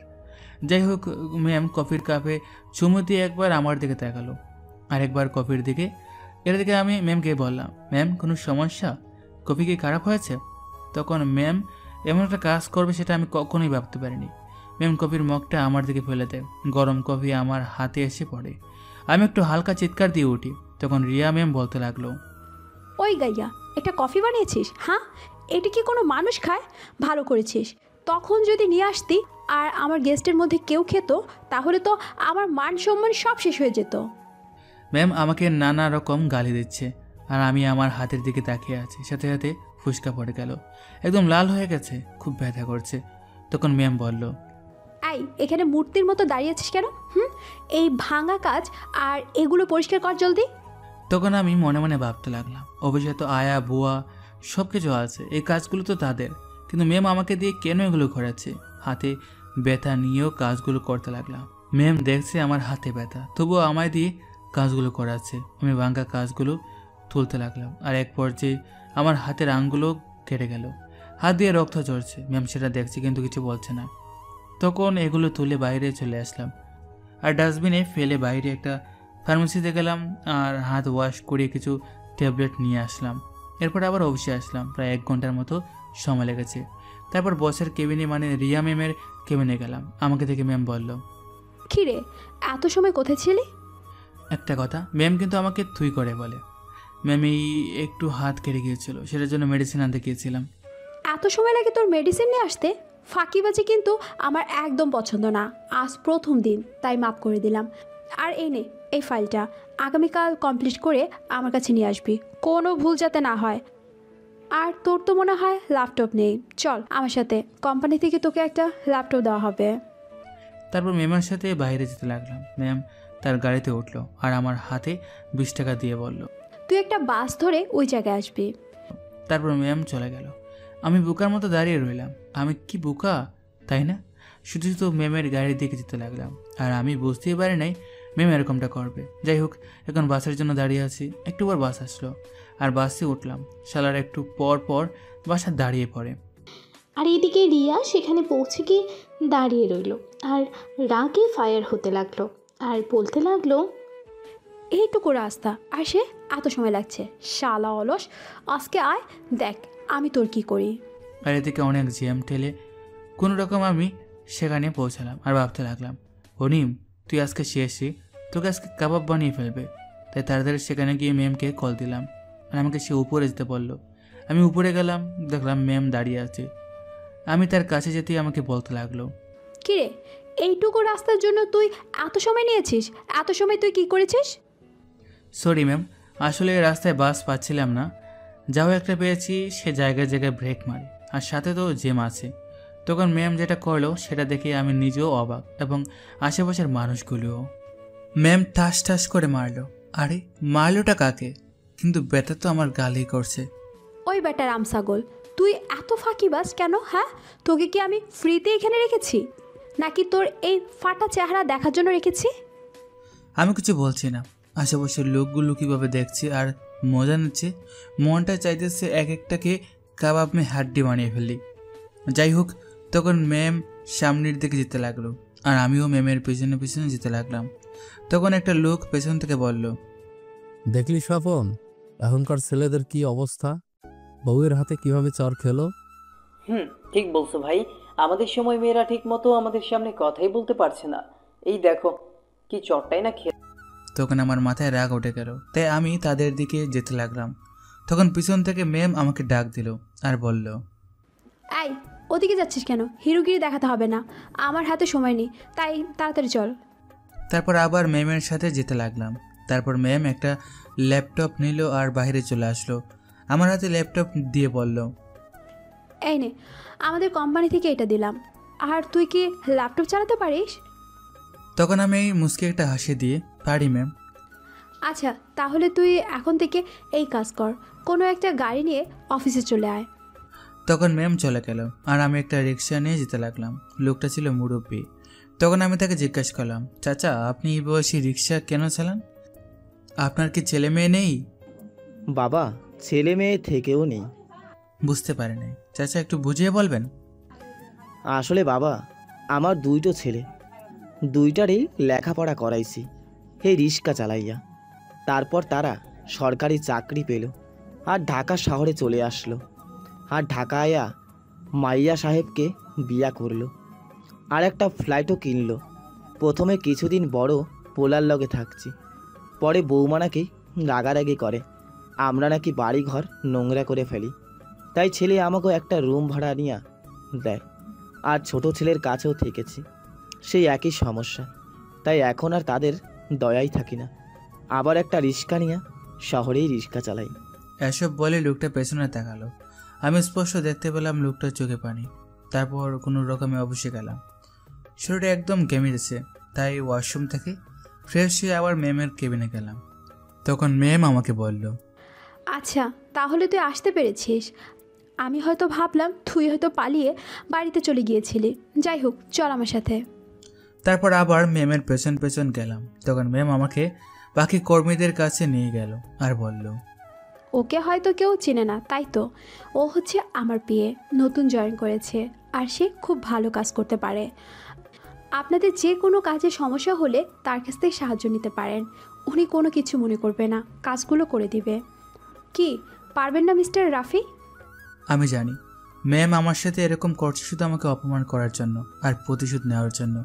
যাই হোক, ম্যাম কফির কাপে চুমু দিয়ে একবার আমার দিকে তাকালো, আরেকবার কফির দিকে। এর দিকে আমি ম্যামকে বললাম, ম্যাম কোনো সমস্যা? কফি কি খারাপ হয়েছে? তখন ম্যাম এমন একটা কাজ করবে সেটা আমি কখনোই ভাবতে পারিনি। ম্যাম কফির মগটা আমার দিকে ফেলে দেয়। গরম কফি আমার হাতে এসে পড়ে। আমি একটু হালকা চিৎকার দিয়ে উঠি। তখন রিয়া ম্যাম বলতে লাগলো, ওই গাইয়া, একটা কফি বানিয়েছিস? হ্যাঁ, এটা কি কোনো মানুষ খায়? ভালো করেছিস। তখন যদি নিয়ে আসতি আর আমার গেস্টের মধ্যে কেউ খেত, তাহলে তো আমার মান সম্মান সব শেষ হয়ে যেত। ম্যাম আমাকে নানা রকম গালি দিচ্ছে, আর আমি আমার হাতের দিকে তাকিয়ে আছি। সাথে সাথে ফুসকা পড়ে গেল, একদম লাল হয়ে গেছে, খুব ব্যথা করছে। তখন ম্যাম বলল, এই এই এখানে মূর্তির মতো দাঁড়িয়ে আছিস কেন? এই ভাঙা কাজ আর এগুলো পরিষ্কার কর জলদি। তখন আমি মনে মনে ভাবতে লাগলাম, অবশ্যই তো আয়া বুয়া সব কিছু আছে, এই কাজগুলো তো তাদের, কিন্তু ম্যাম আমাকে দিয়ে কেন এগুলো করাচ্ছে? হাতে ব্যথা নিয়েও কাজগুলো করতে লাগলাম। ম্যাম দেখছে আমার হাতে ব্যথা, তবুও আমায় দিয়ে কাজগুলো করাচ্ছে। আমি ভাঙা কাজগুলো তুলতে লাগলাম, আর এক পর্যায়ে আমার হাতের আঙুলও কেটে গেল, হাত দিয়ে রক্ত ঝরছে। ম্যাম সেটা দেখছে কিন্তু কিছু বলছে না। তখন এগুলো তুলে বাইরে চলে আসলাম, আর ডাস্টবিনে ফেলে বাইরে একটা ফার্মেসিতে গেলাম আর হাত ওয়াশ করে কিছু ট্যাবলেট নিয়ে আসলাম। এরপর আবার অফিসে আসলাম, প্রায় 1 ঘন্টার মতো সময় লেগেছে। তারপর বসের কেবিনে মানে রিয়া ম্যামের কেবিনে গেলাম। আমাকে দেখে ম্যাম বলল, কি রে এত সময় কোথায় ছিলি? একটা কথা, ম্যাম কিন্তু আমাকে তুই করে বলে। ম্যাম এই একটু হাত কেটে গিয়েছিল, সেটার জন্য মেডিসিন আনতে গিয়েছিলাম। এত সময় লাগে তোর মেডিসিন নিয়ে আসতে? ফাঁকিবাজি কিন্তু আমার একদম পছন্দ না। আজ প্রথম দিন, তাই মাফ করে দিলাম। আর এই নে এই ফাইলটা, আগামীকাল কমপ্লিট করে আমার কাছে নিয়ে আসবি, কোনো ভুল যাতে না হয়। আর তোর তো মনে হয় ল্যাপটপ নেই, চল আমার সাথে, কোম্পানি থেকে তোকে একটা ল্যাপটপ দেওয়া হবে। তারপর ম্যামের সাথে বাইরে যেতে লাগলাম। ম্যাম তার গাড়িতে উঠলো আর আমার হাতে 20 টাকা দিয়ে বলল, তুই একটা বাস ধরে ওই জায়গায় আসবি। তারপর ম্যাম চলে গেল। আমি বোকার মতো দাঁড়িয়ে রইলাম। আমি কি বোকা, তাই না? শুধু শুধু ম্যামের গাড়ির দিকে যেতে লাগলাম, আর আমি বুঝতেই পারি নাই ম্যাম এরকমটা করবে। যাই হোক, এখন বাসের জন্য দাঁড়িয়ে আছি। একটু পর বাস আসলো আর বাসে উঠলাম। শালার একটু পর পর বাসা দাঁড়িয়ে পড়ে। আর এদিকে রিয়া সেখানে পৌঁছে গিয়ে দাঁড়িয়ে রইল আর রাগে ফায়ার হতে লাগলো আর বলতে লাগলো, এইটুকু রাস্তা আর সে এত সময় লাগছে, শালা অলস, আজকে আয় দেখ আমি তোর কি করি। আর এদিকে অনেক জ্যাম ঠেলে কোনো রকম আমি সেখানে পৌঁছালাম আর ভাবতে লাগলাম, অনিম তুই আজকে শেষই, তোকে আজকে কাবাব বানিয়ে ফেলবে। তাই তাড়াতাড়ি সেখানে গিয়ে ম্যামকে কল দিলাম আর আমাকে সে উপরে যেতে বললো। আমি উপরে গেলাম, দেখলাম ম্যাম দাঁড়িয়ে আছে। আমি তার কাছে যেতেই আমাকে বলতে লাগলো, কিরে এইটুকু রাস্তার জন্য তুই এত সময় নিয়েছিস? এত সময় তুই কি করেছিস? সরি ম্যাম, আসলে রাস্তায় বাস পাচ্ছিলাম না, যাও একটা পেয়েছি, সে জায়গায় জায়গায় ব্রেক মারি, আর সাথে তো জ্যাম আছে। তখন ম্যাম যেটা করলো সেটা দেখে আমি নিজেও অবাক এবং আশেপাশের মানুষগুলোও। ম্যাম ঠাস ঠাস করে মারলো। আরে মারলোটা কাকে? কিন্তু ব্যথা তো আমার গালেই করছে। ওই বেটার আমসাগোল, তুই এত ফাঁকিবাজ কেন? হ্যাঁ, তোকে কি আমি ফ্রিতে এখানে রেখেছি, নাকি তোর এই ফাটা চেহারা দেখার জন্য রেখেছি? আমি কিছু বলছি না। আশেপাশের লোকগুলো কীভাবে দেখছে আর মজা নিচ্ছে, মনটা চাইতেছে এক একটাকে কাবাব মে হাড্ডি বানিয়ে ফেলি। যাই হোক, তখন ম্যাম সামনের দিকে যেতে লাগলো আর আমিও ম্যামের পেছনে পেছনে যেতে লাগলাম। তখন একটা লোক পেছন থেকে বলল, দেখলি স্বপন, এখনকার ছেলেদের কি অবস্থা, বউয়ের হাতে কিভাবে চর খেলো। ঠিক বলছো ভাই, আমাদের সময় মেয়েরা ঠিক মতো আমাদের সামনে কথাই বলতে পারছে না, এই দেখো কি চটটাই না খেয়ে। তখন আমার মাথায় রাগ উঠে গেল, তাই আমি তাদের দিকে যেতে লাগলাম। তখন পিছন থেকে ম্যাম আমাকে ডাক দিল আর বলল, এই ওদিকে যাচ্ছিস কেন? হিরোগিরি দেখাতে হবে না, আমার হাতে সময় নেই, তাই তাড়াতাড়ি চল। তারপর আবার ম্যামের সাথে যেতে লাগলাম। তারপর ম্যাম একটা ল্যাপটপ নিল আর বাইরে চলে আসলো। আমার হাতে ল্যাপটপ দিয়ে বলল, এই নে, আমাদের কোম্পানি থেকে এটা দিলাম, আর তুই কি ল্যাপটপ চালাতে পারিস? তখন আমি মুস্কি একটা হাসি দিয়ে, পারি ম্যাম। আচ্ছা তাহলে তুই এখন থেকে এই কাজ কর, কোনো একটা গাড়ি নিয়ে অফিসে চলে আয়। তখন ম্যাম চলে গেল আর আমি একটা রিক্সা নিয়ে যেতে লাগলাম। লোকটা ছিল মুরব্বী। তখন আমি তাকে জিজ্ঞাসা করলাম, চাচা আপনি এই বয়সী রিক্সা কেন চালান? আপনার কি ছেলে মেয়ে নেই? বাবা, ছেলে মেয়ে থেকেও নেই। বুঝতে পারি নাই, চাচা একটু বুঝিয়ে বলবেন? আসলে বাবা, আমার দুইটো ছেলে, দুইটারই লেখাপড়া করাইছি এই রিক্সা চালাইয়া। তারপর তারা সরকারি চাকরি পেল আর ঢাকা শহরে চলে আসলো, আর ঢাকা আয়া মাইয়া সাহেবকে বিয়া করলো আর একটা ফ্লাইটও কিনলো। প্রথমে কিছুদিন বড় পোলার লগে থাকছি, পরে বৌমা নাকি রাগারাগি করে আমরা নাকি বাড়ি ঘর নোংরা করে ফেলি, তাই ছেলে আমাকেও একটা রুম ভাড়া নিয়ে দেয়। আর ছোট ছেলের কাছেও থেকেছি, সেই একই সমস্যা, তাই এখন আর তাদের দয়াই থাকি না। আবার একটা রিক্সা নিয়ে শহরেই রিক্সা চালাই। এসব বলে লোকটা পেছনে তাকালো। আমি স্পষ্ট দেখতে পেলাম লোকটার চোখে পানি। তারপর কোনো রকমে অবশ্যই গেলাম। শরীরটা একদম গেমেছে, তাই ওয়াশরুম থেকে ফ্রেশ হয়ে আবার ম্যামের কেবিনে গেলাম। তখন ম্যাম আমাকে বলল, আচ্ছা তাহলে তুই আসতে পেরেছিস। আমি হয়তো ভাবলাম তুই হয়তো পালিয়ে বাড়িতে চলে গিয়েছিলি। যাই হোক, চল আমার সাথে। তারপর আবার ম্যামের পেছন পেছন গেলাম। তখন ম্যাম আমাকে বাকি কর্মীদের কাছে নিয়ে গেল আর বলল, ওকে হয়তো কেউ চেনে না, তাই তো। ও হচ্ছে আমার পিএ, নতুন জয়েন করেছে আর সে খুব ভালো কাজ করতে পারে। আপনাদের যে কোনো কাজে সমস্যা হলে তার কাছ থেকে সাহায্য নিতে পারেন। উনি কোনো কিছু মনে করবে না, কাজগুলো করে দিবে। কি পারবেন না মিস্টার রাফি? আমি জানি ম্যাম আমার সাথে এরকম করছে শুধু আমাকে অপমান করার জন্য আর প্রতিশোধ নেওয়ার জন্য।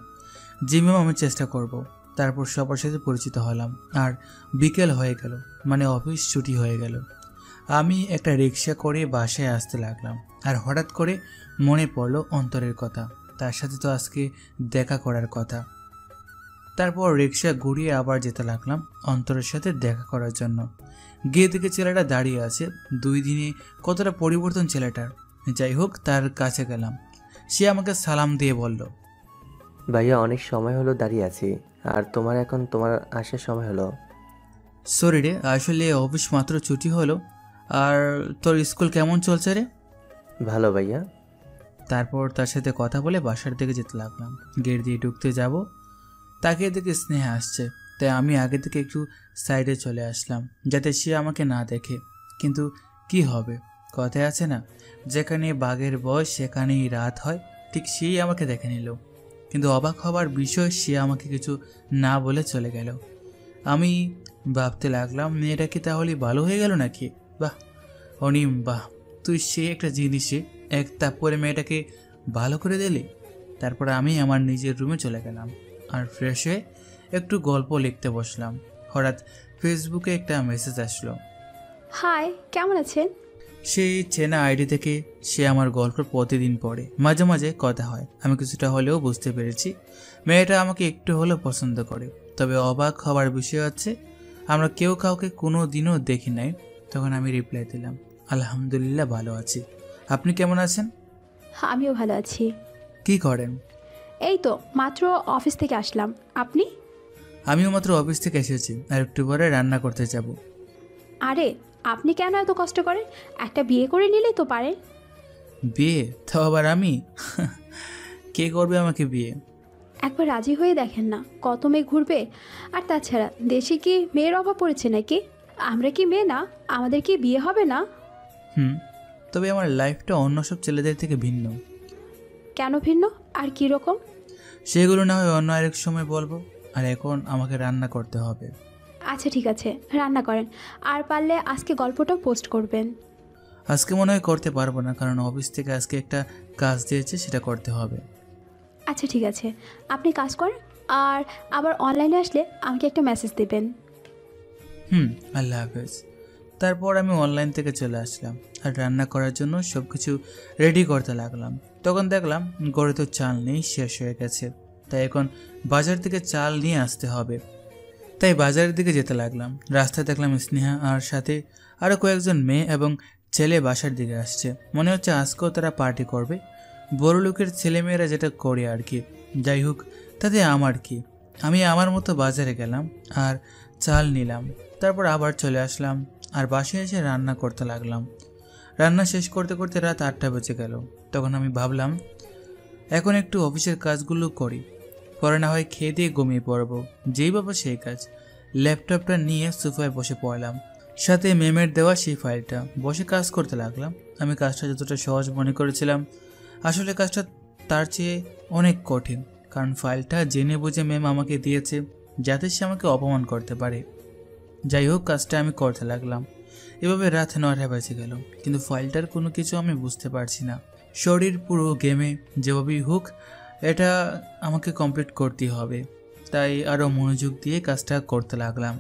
জি ম্যাম, আমি চেষ্টা করব। তারপর সবার সাথে পরিচিত হলাম আর বিকেল হয়ে গেল, মানে অফিস ছুটি হয়ে গেল। আমি একটা রিক্সা করে বাসায় আসতে লাগলাম আর হঠাৎ করে মনে পড়লো অন্তরের কথা। তার সাথে তো আজকে দেখা করার কথা। তারপর রিক্সা ঘুরিয়ে আবার যেতে লাগলাম অন্তরের সাথে দেখা করার জন্য। গিয়ে দেখে ছেলেটা দাঁড়িয়ে আছে। 2 দিনে কতটা পরিবর্তন ছেলেটার। যাই হোক, তার কাছে গেলাম। সে আমাকে সালাম দিয়ে বলল, ভাইয়া অনেক সময় হলো দাঁড়িয়ে আছি, আর এখন তোমার আসার সময় হলো। সরি রে, আসলে অফিস মাত্র ছুটি হলো। আর তোর স্কুল কেমন চলছে রে? ভালো ভাইয়া। তারপর তার সাথে কথা বলে বাসার দিকে যেতে লাগলাম। গেট দিয়ে ঢুকতে যাব, তাকিয়ে দেখে স্নেহা আসছে, তাই আমি আগে থেকে একটু সাইডে চলে আসলাম যাতে সে আমাকে না দেখে। কিন্তু কি হবে, কথায় আছে না, যেখানে বাঘের বয়স সেখানেই রাত হয়, ঠিক সেই আমাকে দেখে নিল। কিন্তু অবাক হবার বিষয়, সে আমাকে কিছু না বলে চলে গেল। আমি ভাবতে লাগলাম, মেয়েটা কি তাহলে ভালো হয়ে গেল নাকি? বাহ অনিম, বাহ, তুই সে একটা জিনিসে এক তারপরে মেয়েটাকে ভালো করে দিলি। তারপর আমি আমার নিজের রুমে চলে গেলাম আর ফ্রেশ হয়ে একটু গল্প লিখতে বসলাম। হঠাৎ ফেসবুকে একটা মেসেজ আসলো। হাই, কেমন আছেন? সেই চেনা আইডি থেকে সে আমার গল্প প্রতিদিন পড়ে, মাঝে মাঝে কথা হয়। আমি কিছুটা হলেও বুঝতে পেরেছি মেয়েটা আমাকে একটু হলেও পছন্দ করে। তবে অবাক হবার বিষয় হচ্ছে, আমরা কেউ কাউকে কোনো দিনও দেখি নাই। তখন আমি রিপ্লাই দিলাম, আলহামদুলিল্লাহ ভালো আছি, আপনি কেমন আছেন? আমিও ভালো আছি। কি করেন? এই তো মাত্র অফিস থেকে আসলাম। আপনি? আমিও মাত্র অফিস থেকে এসেছি, আর একটু পরে রান্না করতে যাব। আরে আপনি কেন এত কষ্ট করেন? একটা বিয়ে করে নিলেই তো পারেন। বিয়ে? তাও আবার আমি? কে করবে আমাকে বিয়ে? একবার রাজি হয়ে দেখেন না, কত মেয়ে ঘুরবে। আর তাছাড়া দেশে কি মেয়ের অভাব পড়েছে নাকি? আমরা কি মেয়ে না? আমাদের কি বিয়ে হবে না? তবে আমার লাইফটা অন্য সব ছেলেদের থেকে ভিন্ন। কেন ভিন্ন? আর কি রকম? সেগুলো না হয় অন্য আরেক সময় বলবো। আর এখন আমাকে রান্না করতে হবে। আচ্ছা ঠিক আছে, রান্না করেন। আর পারলে আজকে গল্পটা পোস্ট করবেন। আজকে মনে হয় করতে পারবো না, কারণ অফিস থেকে আজকে একটা কাজ দিয়েছে, সেটা করতে হবে। আচ্ছা ঠিক আছে, আপনি কাজ করেন। আর আবার অনলাইনে আসলে আমাকে একটা মেসেজ দেবেন। আল্লাহ হাফেজ। তারপর আমি অনলাইন থেকে চলে আসলাম আর রান্না করার জন্য সব কিছু রেডি করতে লাগলাম। তখন দেখলাম ঘরে তো চাল নেই, শেষ হয়ে গেছে। তাই এখন বাজার থেকে চাল নিয়ে আসতে হবে। তাই বাজারের দিকে যেতে লাগলাম। রাস্তায় দেখলাম স্নেহা আর সাথে আরও কয়েকজন মেয়ে এবং ছেলে বাসার দিকে আসছে। মনে হচ্ছে আজকেও তারা পার্টি করবে, বড় লোকের ছেলেমেয়েরা যেটা করে আর কি। যাই হোক, তাতে আমার কি, আমি আমার মতো বাজারে গেলাম আর চাল নিলাম। তারপর আবার চলে আসলাম আর বাসায় এসে রান্না করতে লাগলাম। রান্না শেষ করতে করতে রাত 8টা বেজে গেল। তখন আমি ভাবলাম, এখন একটু অফিসের কাজগুলো করি, পরে না হয় খেয়ে দিয়ে ঘুমিয়ে পড়বো। যেই বাবা সেই কাজ। ল্যাপটপটা নিয়ে সোফায় বসে পড়লাম, সাথে ম্যামের দেওয়া সেই ফাইলটা। বসে কাজ করতে লাগলাম। আমি কাজটা যতটা সহজ মনে করেছিলাম, আসলে কাজটা তার চেয়ে অনেক কঠিন। কারণ ফাইলটা জেনে বুঝে ম্যাম আমাকে দিয়েছে যাতে সে আমাকে অপমান করতে পারে। যাই হোক, কাজটা আমি করতে লাগলাম। এভাবে রাত 9টা বেজে গেল, কিন্তু ফাইলটার কোনো কিছু আমি বুঝতে পারছি না। শরীর পুরো গেমে, যেভাবেই হোক এটা আমাকে কমপ্লিট করতেই হবে। তাই আরও মনোযোগ দিয়ে কাজটা করতে লাগলাম।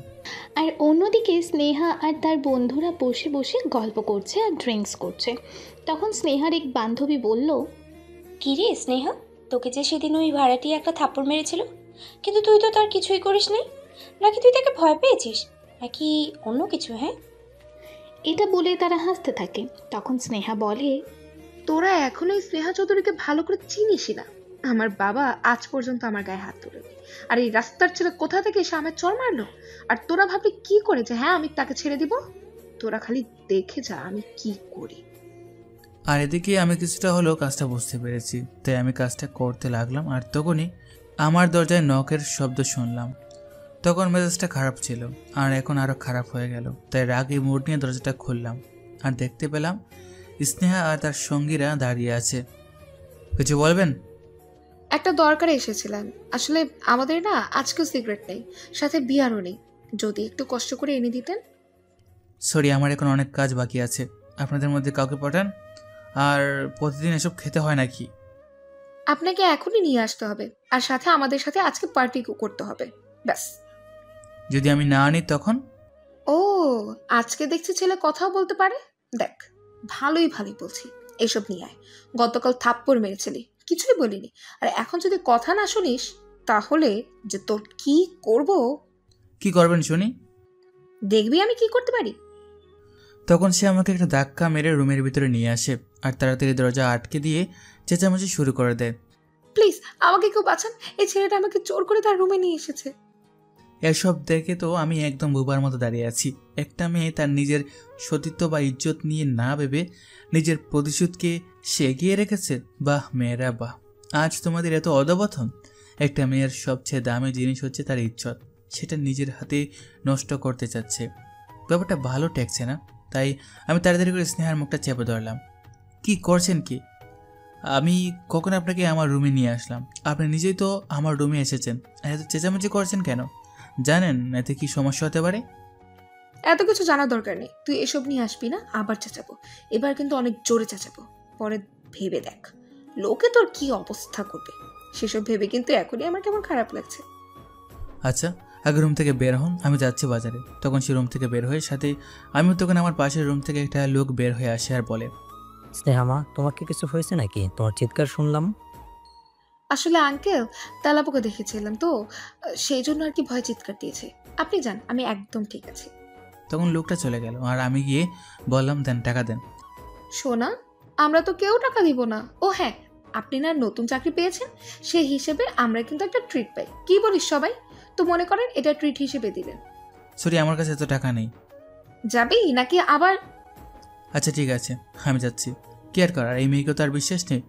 আর অন্যদিকে স্নেহা আর তার বন্ধুরা বসে বসে গল্প করছে আর ড্রিঙ্কস করছে। তখন স্নেহার এক বান্ধবী বলল, কি রে স্নেহা, তোকে যে সেদিন ওই ভাড়াটি একটা থাপ্পড় মেরেছিল, কিন্তু তুই তো তার কিছুই করিস নাই, নাকি তুই তাকে ভয় পেয়েছিস, নাকি অন্য কিছু? হ্যাঁ, এটা বলে তারা হাসতে থাকে। তখন স্নেহা বলে, তোরা এখনো স্নেহা চৌধুরীকে ভালো করে চিনিসই না। আমার বাবা আজ পর্যন্ত আমার গায়ে হাত তোলেনি। আর এই রাস্তার ছেলে কোথা থেকে এসে আমার চড় মারলো। আর তোরা ভাবলি কি করেছে? হ্যাঁ, আমি তাকে ছেড়ে দিব? তোরা খালি দেখে যা আমি কি করি। আর এদিকে আমি কিছুটা হলেও কাজটা বুঝতে পেরেছি, তাই আমি কাজটা করতে লাগলাম। আর তখনই আমার দরজায় নখের শব্দ শুনলাম। তখন মেজাজটা খারাপ ছিল, আর এখন আরও খারাপ হয়ে গেল। তাই রাগে মুড নিয়ে দরজাটা খুললাম, আর দেখতে পেলাম স্নেহা আর তার সঙ্গীরা দাঁড়িয়ে আছে। কিছু বলবেন? একটা দরকারে এসেছিলাম। আসলে আমাদের না আজকেও সিগারেট নেই, সাথে বিয়ারও নেই। যদি একটু কষ্ট করে এনে দিতেন। সরি, আমার এখন অনেক কাজ বাকি আছে। আপনাদের মধ্যে কাউকে পাঠান। আর প্রতিদিন এসব খেতে হয় নাকি? আপনাকে এখনই নিয়ে আসতে হবে, আর সাথে আমাদের সাথে আজকে পার্টি করতে হবে, ব্যাস। যদি আমি না আনি তখন? ও, আজকে দেখছি ছেলে কথাও বলতে পারে। দেখ, ভালোই বলছি, এসব নিয়ে আয়। গতকাল থাপ্পড় মেরেছিলি, কিছুই বলিনি। আর এখন যদি কথা না শুনিস তাহলে যে তোর কি করব। কি করবেন শুনি? দেখবি আমি কি করতে পারি। তখন সে আমাকে একটা ধাক্কা মেরে রুমের ভিতরে নিয়ে আসে, আর তাড়াতাড়ি দরজা আটকে দিয়ে চেঁচামেচি শুরু করে দেয়। প্লিজ আমাকে কেউ বাঁচান, এই ছেলেটা আমাকে জোর করে তার রুমে নিয়ে এসেছে। এসব দেখে তো আমি একদম বোবার মতো দাঁড়িয়ে আছি। একটা মেয়ে তার নিজের সতীত্ব বা ইজ্জত নিয়ে না ভেবে নিজের প্রতিশোধকে সে এগিয়ে রেখেছে। বাহ মেয়েরা বাহ, আজ তোমাদের এত অধপতন। একটা মেয়ের সবচেয়ে দামি জিনিস হচ্ছে তার ইজ্জত, সেটা নিজের হাতে নষ্ট করতে চাচ্ছে। ব্যাপারটা ভালো ঠেকছে না। তাই আমি তাড়াতাড়ি করে স্নেহার মুখটা চেপে ধরলাম। কি করছেন কি? আমি কখন আপনাকে আমার রুমে নিয়ে আসলাম? আপনি নিজেই তো আমার রুমে এসেছেন, আর এত চেঁচামেচি করছেন কেন? জানেন এতে কি সমস্যা হতে পারে? এত কিছু জানার দরকার নেই, তুই এসব নিয়ে আসবি না। আবার চেঁচাবো, এবার কিন্তু অনেক জোরে চেঁচাবো। পরে ভেবে দেখ লোকে তোর কি অবস্থা করবে। সেসব ভেবে কিন্তু এখনই আমার কেমন খারাপ লাগছে। আচ্ছা, আগে রুম থেকে বের হন, আমি যাচ্ছি বাজারে। তখন সে রুম থেকে বের হয়ে সাথে আমিও তখন আমার পাশের রুম থেকে একটা লোক বের হয়ে আসে আর বলে, স্নেহামা, তোমার কি কিছু হয়েছে নাকি? তোমার চিৎকার শুনলাম। আসলে আঙ্কেল, তেলাপোকা দেখেছিলাম তো, সেই জন্য আর কি ভয় চিৎকার দিয়েছে। আপনি যান, আমি একদম ঠিক আছি। তখন লোকটা চলে গেল, আর আমি গিয়ে বললাম, দেন টাকা দেন। সোনা, আমরা তো কেউ টাকা দিব না। ও হ্যাঁ, আপনি না নতুন চাকরি পেয়েছেন, সেই হিসেবে আমরা কিন্তু একটা ট্রিট পাই। কি বলিস সবাই? তো মনে করেন এটা ট্রিট হিসেবে দিবেন। সরি, আমার কাছে এত টাকা নেই। যাবি নাকি আবার? আচ্ছা ঠিক আছে, আমি যাচ্ছি। কি আর করার, এই মেয়েকে তো আর বিশ্বাস নেই,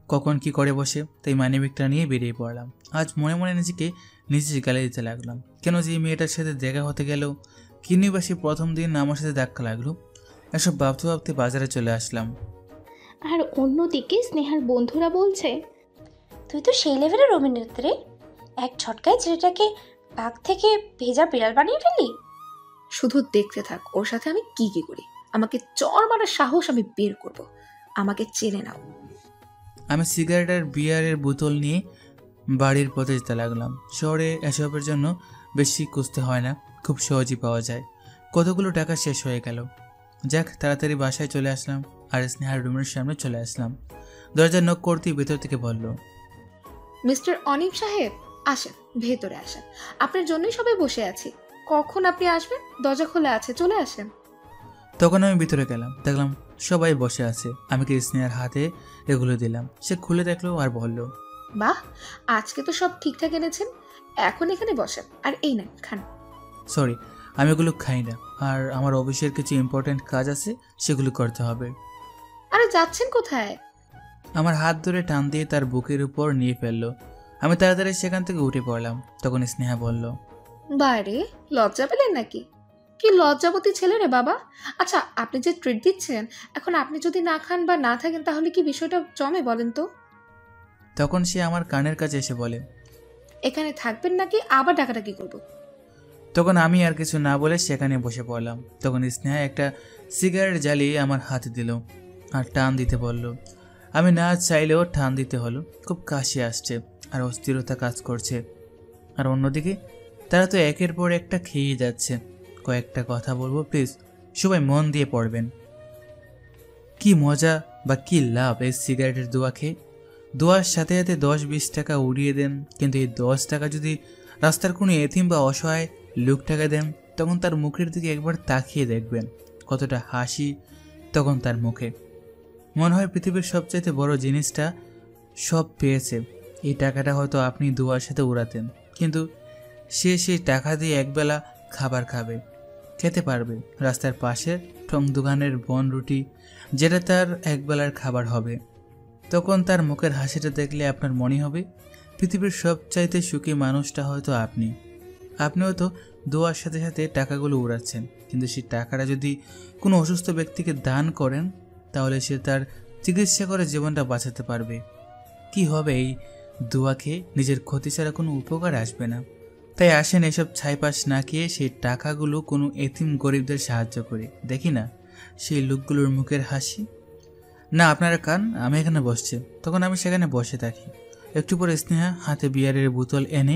কখন কি করে বসে। তাই মানিব্যাগটা নিয়ে বেরিয়ে পড়লাম। আজ মনে মনে নিজেকে নিজে গালি দিতে লাগলাম। কেন যে এই মেয়েটার সাথে দেখা হতে গেল, কিনি বা সে প্রথম দিন আমার সাথে ধাক্কা লাগলো। এসব ভাবতে ভাবতে বাজারে চলে আসলাম। আর অন্যদিকে স্নেহার বন্ধুরা বলছে, তুই তো সেই লেভেলের অভিনেত্রী রে, এক ঝটকায় ছেলেটাকে বাঘ থেকে ভেজা বিড়াল বানিয়ে ফেলি। শুধু দেখতে থাক ওর সাথে আমি কি কি করি। আমাকে চড় মারার সাহস আমি বের করব। আমাকে চেনে নাও। আমি সিগারেট আর বিয়ারের বোতল নিয়ে বাড়ির পথে যেতে লাগলাম। শহরে এসবের জন্য বেশি খুঁজতে হয় না, খুব সহজেই পাওয়া যায়। কতগুলো টাকা শেষ হয়ে গেল। যাক, তাড়াতাড়ি বাসায় চলে আসলাম আর স্নেহার রুমের সামনে চলে আসলাম। দরজা নক করতেই ভেতর থেকে বলল, মিস্টার অনিম সাহেব, আসেন, ভেতরে আসেন। আপনার জন্যই সবাই বসে আছি। কখন আপনি আসবেন? দরজা খোলা আছে, চলে আসেন। তখন আমি ভিতরে গেলাম, দেখলাম সবাই বসে আছে। আমি কি স্নেহার হাতে এগুলো দিলাম। সে খুলে দেখলো আর বলল, বাহ, আজকে তো সব ঠিকঠাক এনেছেন। এখন এখানে বসেন, আর এই নেন খান। সরি, আমি এগুলো খাই না, আর আমার অফিসের কিছু ইম্পর্টেন্ট কাজ আছে, সেগুলো করতে হবে। আরে যাচ্ছেন কোথায়? আমার হাত ধরে টান দিয়ে তার বুকের উপর নিয়ে ফেললো। আমি তাড়াতাড়ি সেখান থেকে উঠে পড়লাম। তখন স্নেহা বলল, বাইরে লজ্জা পেলেন নাকি? কি লজ্জাবতী ছেলে রে বাবা। আচ্ছা, আপনি যে ট্রিট দিচ্ছেন, এখন আপনি যদি না খান বা না থাকেন তাহলে কি বিষয়টা জমে বলেন তো? তখন সে আমার কানের কাছে এসে বলে, এখানে থাকবেন নাকি আবার ডাকাডাকি করব? তখন আমি আর কিছু না বলে সেখানে বসে পড়লাম। তখন স্নেহা একটা সিগারেট জ্বালিয়ে আমার হাতে দিল আর টান দিতে বলল। আমি না চাইলেও টান দিতে হলো। খুব কাশি আসছে আর অস্থিরতা কাজ করছে। আর অন্যদিকে তারা তো একের পর একটা খেয়ে যাচ্ছে। কয়েকটা কথা বলবো, প্লিজ সবাই মন দিয়ে পড়বেন। কি মজা বা কি লাভ এই সিগারেটের দোয়া খেয়ে। দোয়ার সাথে সাথে 10-20 টাকা উড়িয়ে দেন, কিন্তু এই 10 টাকা যদি রাস্তার কোনো এতিম বা অসহায় লোকটাকে দেন, তখন তার মুখের দিকে একবার তাকিয়ে দেখবেন কতটা হাসি তখন তার মুখে। মনে হয় পৃথিবীর সবচাইতে বড় জিনিসটা সব পেয়েছে। এই টাকাটা হয়তো আপনি দুয়ার সাথে উড়াতেন, কিন্তু সে সেই টাকা দিয়ে একবেলা খাবার খাবে, খেতে পারবে রাস্তার পাশের ঠং দোকানের বন রুটি, যেটা তার একবেলার খাবার হবে। তখন তার মুখের হাসিটা দেখলে আপনার মনে হবে পৃথিবীর সবচাইতে সুখী মানুষটা হয়তো আপনি। আপনি হয়তো দোয়ার সাথে সাথে টাকাগুলো উড়াচ্ছেন, কিন্তু সেই টাকাটা যদি কোনো অসুস্থ ব্যক্তিকে দান করেন তাহলে সে তার চিকিৎসা করে জীবনটা বাঁচাতে পারবে। কি হবে এই দোয়া খেয়ে? নিজের ক্ষতি ছাড়া কোনো উপকার আসবে না। তাই আসেন এসব ছাইপাশ না খেয়ে সেই টাকাগুলো কোনো এতিম গরিবদের সাহায্য করি। দেখি না সেই লোকগুলোর মুখের হাসি। না আপনারা কান, আমি এখানে বসছি। তখন আমি সেখানে বসে থাকি। একটু পরে স্নেহা হাতে বিয়ারের বোতল এনে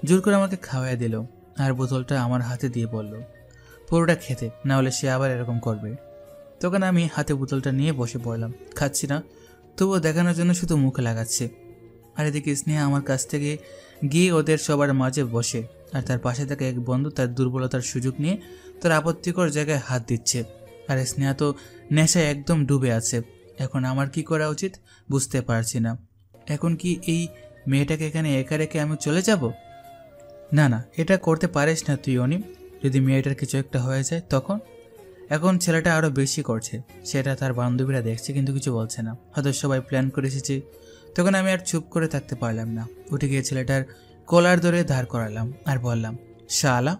জোর করে আমাকে খাওয়াই দিল, আর বোতলটা আমার হাতে দিয়ে বলল পুরোটা খেতে, না হলে সে আবার এরকম করবে। তখন আমি হাতে বোতলটা নিয়ে বসে পড়লাম। খাচ্ছি না, তবুও দেখানোর জন্য শুধু মুখে লাগাচ্ছে। আর এদিকে স্নেহা আমার কাছ থেকে গিয়ে ওদের সবার মাঝে বসে, আর তার পাশে থাকা এক বন্ধু তার দুর্বলতার সুযোগ নিয়ে তার আপত্তিকর জায়গায় হাত দিচ্ছে। আর স্নেহা তো নেশায় একদম ডুবে আছে। এখন আমার কি করা উচিত বুঝতে পারছি না। এখন কি এই মেয়েটাকে এখানে একা রেখে আমি চলে যাব? না না, এটা করতে পারিস না তুই অনিম। যদি মেয়েটার কিছু একটা হয়ে যায় তখন? এখন ছেলেটা আরও বেশি করছে, সেটা তার বান্ধবীরা দেখছে কিন্তু কিছু বলছে না। হয়তো সবাই প্ল্যান করে এসেছে। তখন আমি আর চুপ করে থাকতে পারলাম না। উঠে গিয়ে ছেলেটার কলার ধরে ধার করালাম আর বললাম, শালা,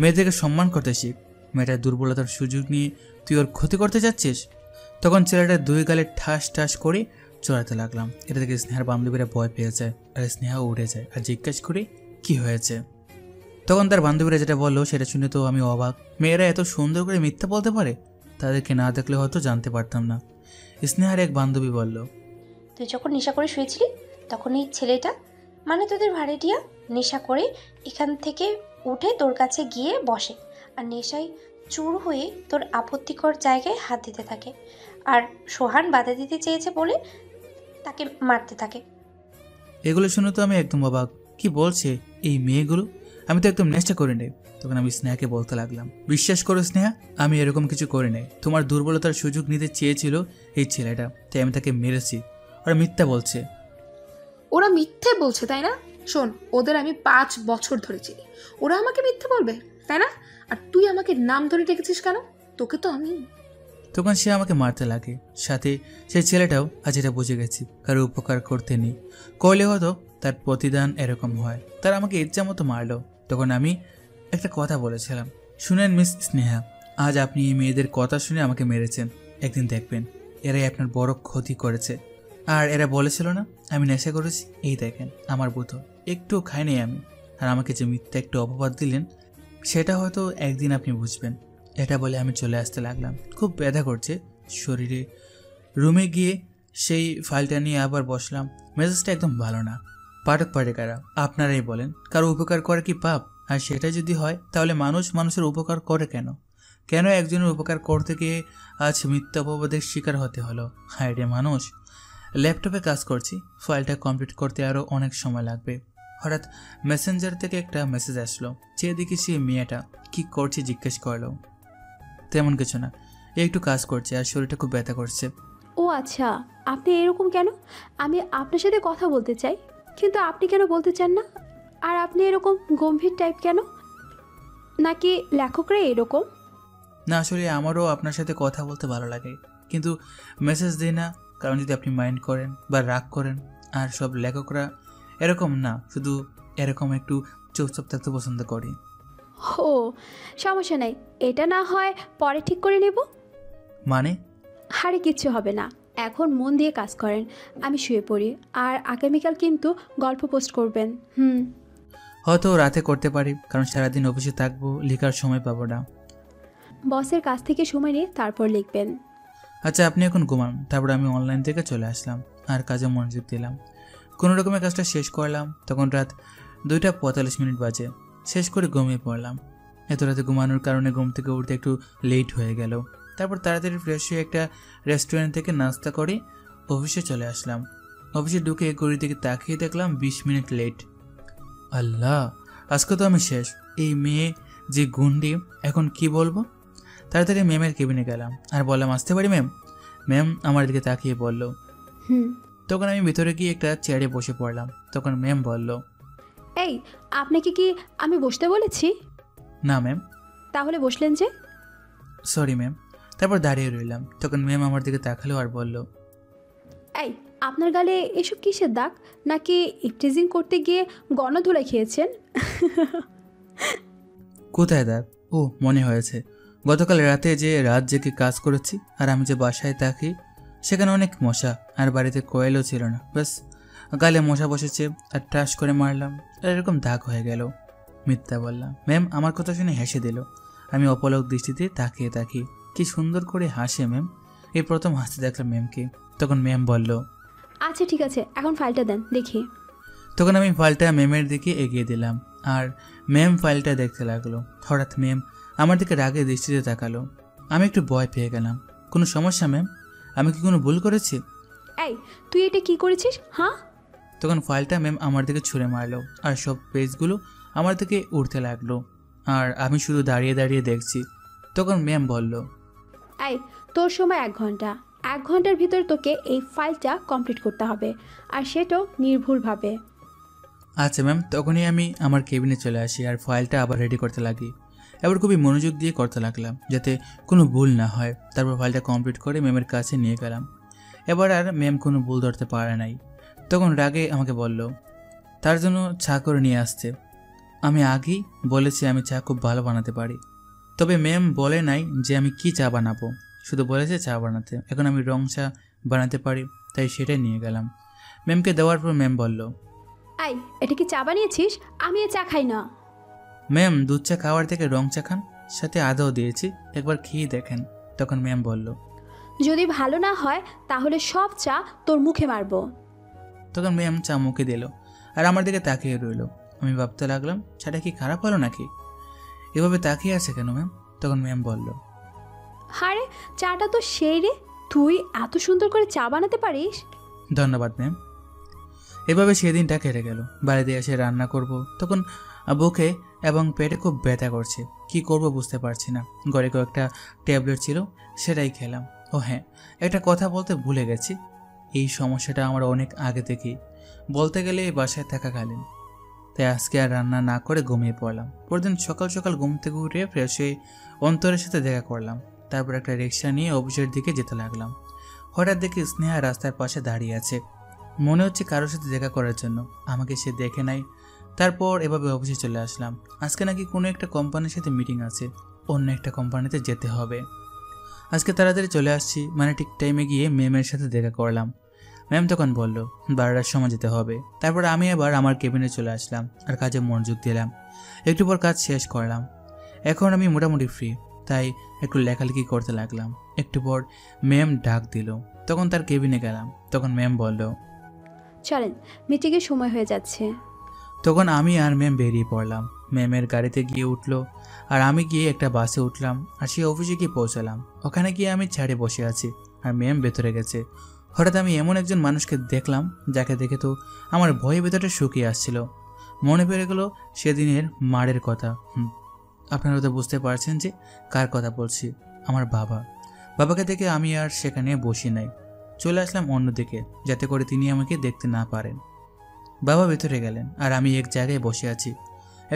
মেয়েদেরকে সম্মান করতে শিখ। মেয়েটার দুর্বলতার সুযোগ নিয়ে তুই ওর ক্ষতি করতে যাচ্ছিস। তখন ছেলেটা দুই গালে ঠাস ঠাস করে চড়াতে লাগলাম। এটা থেকে স্নেহার বান্ধবীরা ভয় পেয়ে যায়, আর স্নেহা উঠে যায় আর জিজ্ঞেস করি কি হয়েছে। তখন তার বান্ধবীরা যেটা বললো সেটা শুনে তো আমি অবাক। মেয়েরা এত সুন্দর করে মিথ্যা বলতে পারে? তাদেরকে না দেখলে হয়তো জানতে পারতাম না। স্নেহার এক বান্ধবী বলল, তুই যখন নেশা করে শুয়েছিলি তখন এই ছেলেটা, মানে তোদের ভাড়াটিয়া, নেশা করে এখান থেকে উঠে তোর কাছে গিয়ে বসে আর নেশায় চুর হয়ে তোর আপত্তিকর জায়গায় হাত দিতে থাকে, আর সোহান বাধা দিতে চেয়েছে বলে তাকে মারতে থাকে। এগুলো শুনে তো আমি একদম অবাক। কি বলছে এই মেয়েগুলো? আমি তো একদম নেশা করে নেই। তখন আমি স্নেহাকে বলতে লাগলাম, বিশ্বাস করো স্নেহা, আমি এরকম কিছু করে নাই। তোমার দুর্বলতার সুযোগ নিতে চেয়েছিল এই ছেলেটা, তাই আমি তাকে মেরেছি। ওরা মিথ্যা বলছে। ওরা মিথ্যে বলছে তাই না? শোন, ওদের আমি 5 বছর ধরে চিনি, ওরা আমাকে মিথ্যে বলবে তাই না? আর তুই আমাকে নাম ধরে ডেকেছিস কেন? তোকে তো আমি। তখন সে আমাকে মারতে লাগে। সাথে সেই ছেলেটাও আজ এটা বুঝে গেছি, কারো উপকার করতে নেই, করলে হয়তো তার প্রতিদান এরকম হয়। তার আমাকে ইচ্ছা মতো মারলো। তখন আমি একটা কথা বলেছিলাম, শুনেন মিস স্নেহা, আজ আপনি এই মেয়েদের কথা শুনে আমাকে মেরেছেন। একদিন দেখবেন এরাই আপনার বড় ক্ষতি করেছে। আর এরা বলেছিল না আমি নেশা করেছি? এই দেখেন আমার বোতল, একটু খাইনি আমি। আর আমাকে যে মিথ্যা একটু অপবাদ দিলেন সেটা হয়তো একদিন আপনি বুঝবেন। এটা বলে আমি চলে আসতে লাগলাম। খুব ব্যথা করছে শরীরে। রুমে গিয়ে সেই ফাইলটা নিয়ে আবার বসলাম। মেজাজটা একদম ভালো না। পাঠক পাঠিকারা আপনারাই বলেন, কারো উপকার করে কি পাপ? আর সেটা যদি হয় তাহলে মানুষ মানুষের উপকার করে কেন? কেন একজনের উপকার করতে গিয়ে আজ মিথ্যা অপবাদের শিকার হতে হলো? হায় রে মানুষ। ল্যাপটপে কাজ করছি, ফাইলটা কমপ্লিট করতে আরও অনেক সময় লাগবে। হঠাৎ মেসেঞ্জার থেকে একটা মেসেজ আসলো। চেয়ে দেখি সে মেয়েটা কি করছে জিজ্ঞেস করলো। তেমন কিছু না, একটু কাজ করছে আর শরীরটা খুব ব্যথা করছে। ও আচ্ছা, আপনি এরকম কেন? আমি আপনার সাথে কথা বলতে চাই, কিন্তু আপনি কেন বলতে চান না? আর আপনি এরকম গম্ভীর টাইপ কেন? নাকি লেখকরা এরকম? না, আসলে আমারও আপনার সাথে কথা বলতে ভালো লাগে, কিন্তু মেসেজ দিই না, কারণ যদি আপনি মাইন্ড করেন বা রাগ করেন। আর সব লেখকরা এরকম না, শুধু এরকম একটু চুপচাপ থাকতে পছন্দ করি। ও সমস্যা নাই, এটা না হয় পরে ঠিক করে নেব। মানে? আরে কিচ্ছু হবে না, এখন মন দিয়ে কাজ করেন। আমি শুয়ে পড়ি, আর আগামীকাল কিন্তু গল্প পোস্ট করবেন। হয়তো রাতে করতে পারি, কারণ সারাদিন অফিসে থাকবো, লেখার সময় পাবো না। বসের কাছ থেকে সময় নিয়ে তারপর লিখবেন। আচ্ছা আপনি এখন ঘুমান। তারপর আমি অনলাইন থেকে চলে আসলাম আর কাজে মনোযোগ দিলাম। কোনো রকমের কাজটা শেষ করলাম। তখন রাত 2:45 বাজে। শেষ করে ঘুমিয়ে পড়লাম। এত রাতে ঘুমানোর কারণে ঘুম থেকে উঠতে একটু লেট হয়ে গেল। তারপর তাড়াতাড়ি ফ্রেশ হয়ে একটা রেস্টুরেন্ট থেকে নাস্তা করে অফিসে চলে আসলাম। অফিসে ঢুকে ঘড়ি থেকে তাকিয়ে দেখলাম 20 মিনিট লেট। আল্লাহ, আজকে তো আমি শেষ। এই মেয়ে যে গুন্ডি, এখন কি বলবো? তাড়াতাড়ি ম্যামের কেবিনে গেলাম আর বললাম, আসতে পারি ম্যাম? ম্যাম আমার দিকে তাকিয়ে বলল, তখন আমি ভিতরে গিয়ে একটা চেয়ারে বসে পড়লাম। তখন ম্যাম বলল, এই, আপনাকে কি আমি বসতে বলেছি? না ম্যাম। তাহলে বসলেন যে? Sorry ma'am. তারপর দাঁড়িয়ে রইলাম। তখন ম্যাম আমার দিকে তাকালো আর বলল, এই, আপনার গালে এসব কিসের দাগ? নাকি ইফটিজিং করতে গিয়ে গণধোলাই খেয়েছেন? কোথায় দাগ? ও, মনে হয়েছে। গতকাল রাতে যে রাত জেগে কাজ করেছি আর আমি যে বাসায় থাকি সেখানে অনেক মশা, আর বাড়িতে কোয়েলও ছিল না। ব্যাস গালে মশা বসেছে আর টাস করে মারলাম আর এরকম দাগ হয়ে গেল। মিথ্যা বললাম। ম্যাম আমার কথা শুনে হেসে দিল। আমি অপলক দৃষ্টিতে তাকিয়ে থাকি। কি সুন্দর করে হাসে ম্যাম। এই প্রথম হাসতে দেখলাম ম্যামকে। তখন ম্যাম বলল, আচ্ছা ঠিক আছে, এখন ফাইলটা দেন দেখি। তখন আমি ফাইলটা ম্যামের দিকে এগিয়ে দিলাম আর ম্যাম ফাইলটা দেখতে লাগলো। হঠাৎ ম্যাম আমার দিকে রাগে দৃষ্টিতে তাকালো। আমি একটু ভয় পেয়ে গেলাম। কোনো সমস্যা ম্যাম? আমি কি কোনো ভুল করেছি? এই, তুই এটা কি করেছিস? হ্যাঁ? তখন ফাইলটা ম্যাম আমার দিকে ছুঁড়ে মারলো আর সব পেজগুলো আমার দিকে উঠতে লাগলো আর আমি শুধু দাঁড়িয়ে দাঁড়িয়ে দেখছি। তখন ম্যাম বলল, এই, তোর সময় 1 ঘন্টা। 1 ঘন্টার ভিতর তোকে এই ফাইলটা কমপ্লিট করতে হবে, আর সেটাও নির্ভুলভাবে। আচ্ছা ম্যাম। তখনই আমি আমার কেবিনে চলে আসি আর ফাইলটা আবার রেডি করতে লাগি। এবার খুবই মনোযোগ দিয়ে করতে লাগলাম যাতে কোনো ভুল না হয়। তারপর ফাইলটা কমপ্লিট করে ম্যামের কাছে নিয়ে গেলাম। এবার আর ম্যাম কোনো ভুল ধরতে পারে নাই। তখন রাগে আমাকে বলল তার জন্য চা করে নিয়ে আসতে। আমি আগেই বলেছি আমি চা খুব ভালো বানাতে পারি, তবে ম্যাম বলে নাই যে আমি কি চা বানাবো, শুধু বলেছে চা বানাতে। এখন আমি রং চা বানাতে পারি, তাই সেটাই নিয়ে গেলাম। ম্যামকে দেওয়ার পর ম্যাম বলল, এই, এটা কি চা বানিয়েছিস? আমি এ চা খাই না। ম্যাম দুধ চা খাওয়ার থেকে রং চা খান, সাথে আদাও দিয়েছি, একবার খেয়ে দেখেন। তখন ম্যাম বলল, যদি ভালো না হয় তাহলে সব চা তোর মুখে মারবো। তখন ম্যাম চা মুখে দিল আর আমার দিকে তাকিয়ে রইল। আমি ভাবতে লাগলাম চাটা কি খারাপ হলো নাকি, এভাবে তাকিয়ে আছে কেন ম্যাম? তখন ম্যাম বলল, আরে চাটা তো সেই রে, তুই এত সুন্দর করে চা বানাতে পারিস। ধন্যবাদ ম্যাম। এভাবে সেদিনটা কেটে গেল। বাড়িতে এসে রান্না করব, তখন বুকে এবং পেটে খুব ব্যথা করছে। কি করব বুঝতে পারছি না। ঘরে কয়েকটা ট্যাবলেট ছিল, সেটাই খেলাম। ও হ্যাঁ, একটা কথা বলতে ভুলে গেছি। এই সমস্যাটা আমার অনেক আগে থেকেই, বলতে গেলে এই বাসায় থাকাকালীন। তাই আজকে আর রান্না না করে ঘুমিয়ে পড়লাম। পরদিন সকাল সকাল ঘুম থেকে উঠে ফ্রেশ হয়ে অন্তরের সাথে দেখা করলাম। তারপর একটা রিক্সা নিয়ে অফিসের দিকে যেতে লাগলাম। হঠাৎ দেখি স্নেহা রাস্তার পাশে দাঁড়িয়ে আছে। মনে হচ্ছে কারোর সাথে দেখা করার জন্য। আমাকে সে দেখে নাই। তারপর এভাবে অফিসে চলে আসলাম। আজকে নাকি কোনো একটা কোম্পানির সাথে মিটিং আছে, অন্য একটা কোম্পানিতে যেতে হবে। আজকে তাড়াতাড়ি চলে আসছি, মানে ঠিক টাইমে গিয়ে ম্যামের সাথে দেখা করলাম। ম্যাম তখন বলল 12টার সময় যেতে হবে। তারপর আমি আবার আমার কেবিনে চলে আসলাম আর কাজে মনোযোগ দিলাম। একটু পর কাজ শেষ করলাম। এখন আমি মোটামুটি ফ্রি, তাই একটু লেখালেখি করতে লাগলাম। একটু পর ম্যাম ডাক দিল, তখন তার কেবিনে গেলাম। তখন ম্যাম বলল, চলেন, মিটিংয়ের সময় হয়ে যাচ্ছে। তখন আমি আর ম্যাম বেরিয়ে পড়লাম। ম্যামের গাড়িতে গিয়ে উঠলো আর আমি গিয়ে একটা বাসে উঠলাম আর সেই অফিসে গিয়ে পৌঁছালাম। ওখানে গিয়ে আমি ছাড়ে বসে আছি আর ম্যাম ভেতরে গেছে। হঠাৎ আমি এমন একজন মানুষকে দেখলাম যাকে দেখে তো আমার ভয়ে ভেতরটা শুকিয়ে আসছিল। মনে পড়ে গেল সেদিনের মারের কথা। আপনারা তো বুঝতে পারছেন যে কার কথা বলছি। আমার বাবাকে দেখে আমি আর সেখানে বসি নাই, চলে আসলাম অন্যদিকে, যাতে করে তিনি আমাকে দেখতে না পারেন। বাবা ভেতরে গেলেন আর আমি এক জায়গায় বসে আছি।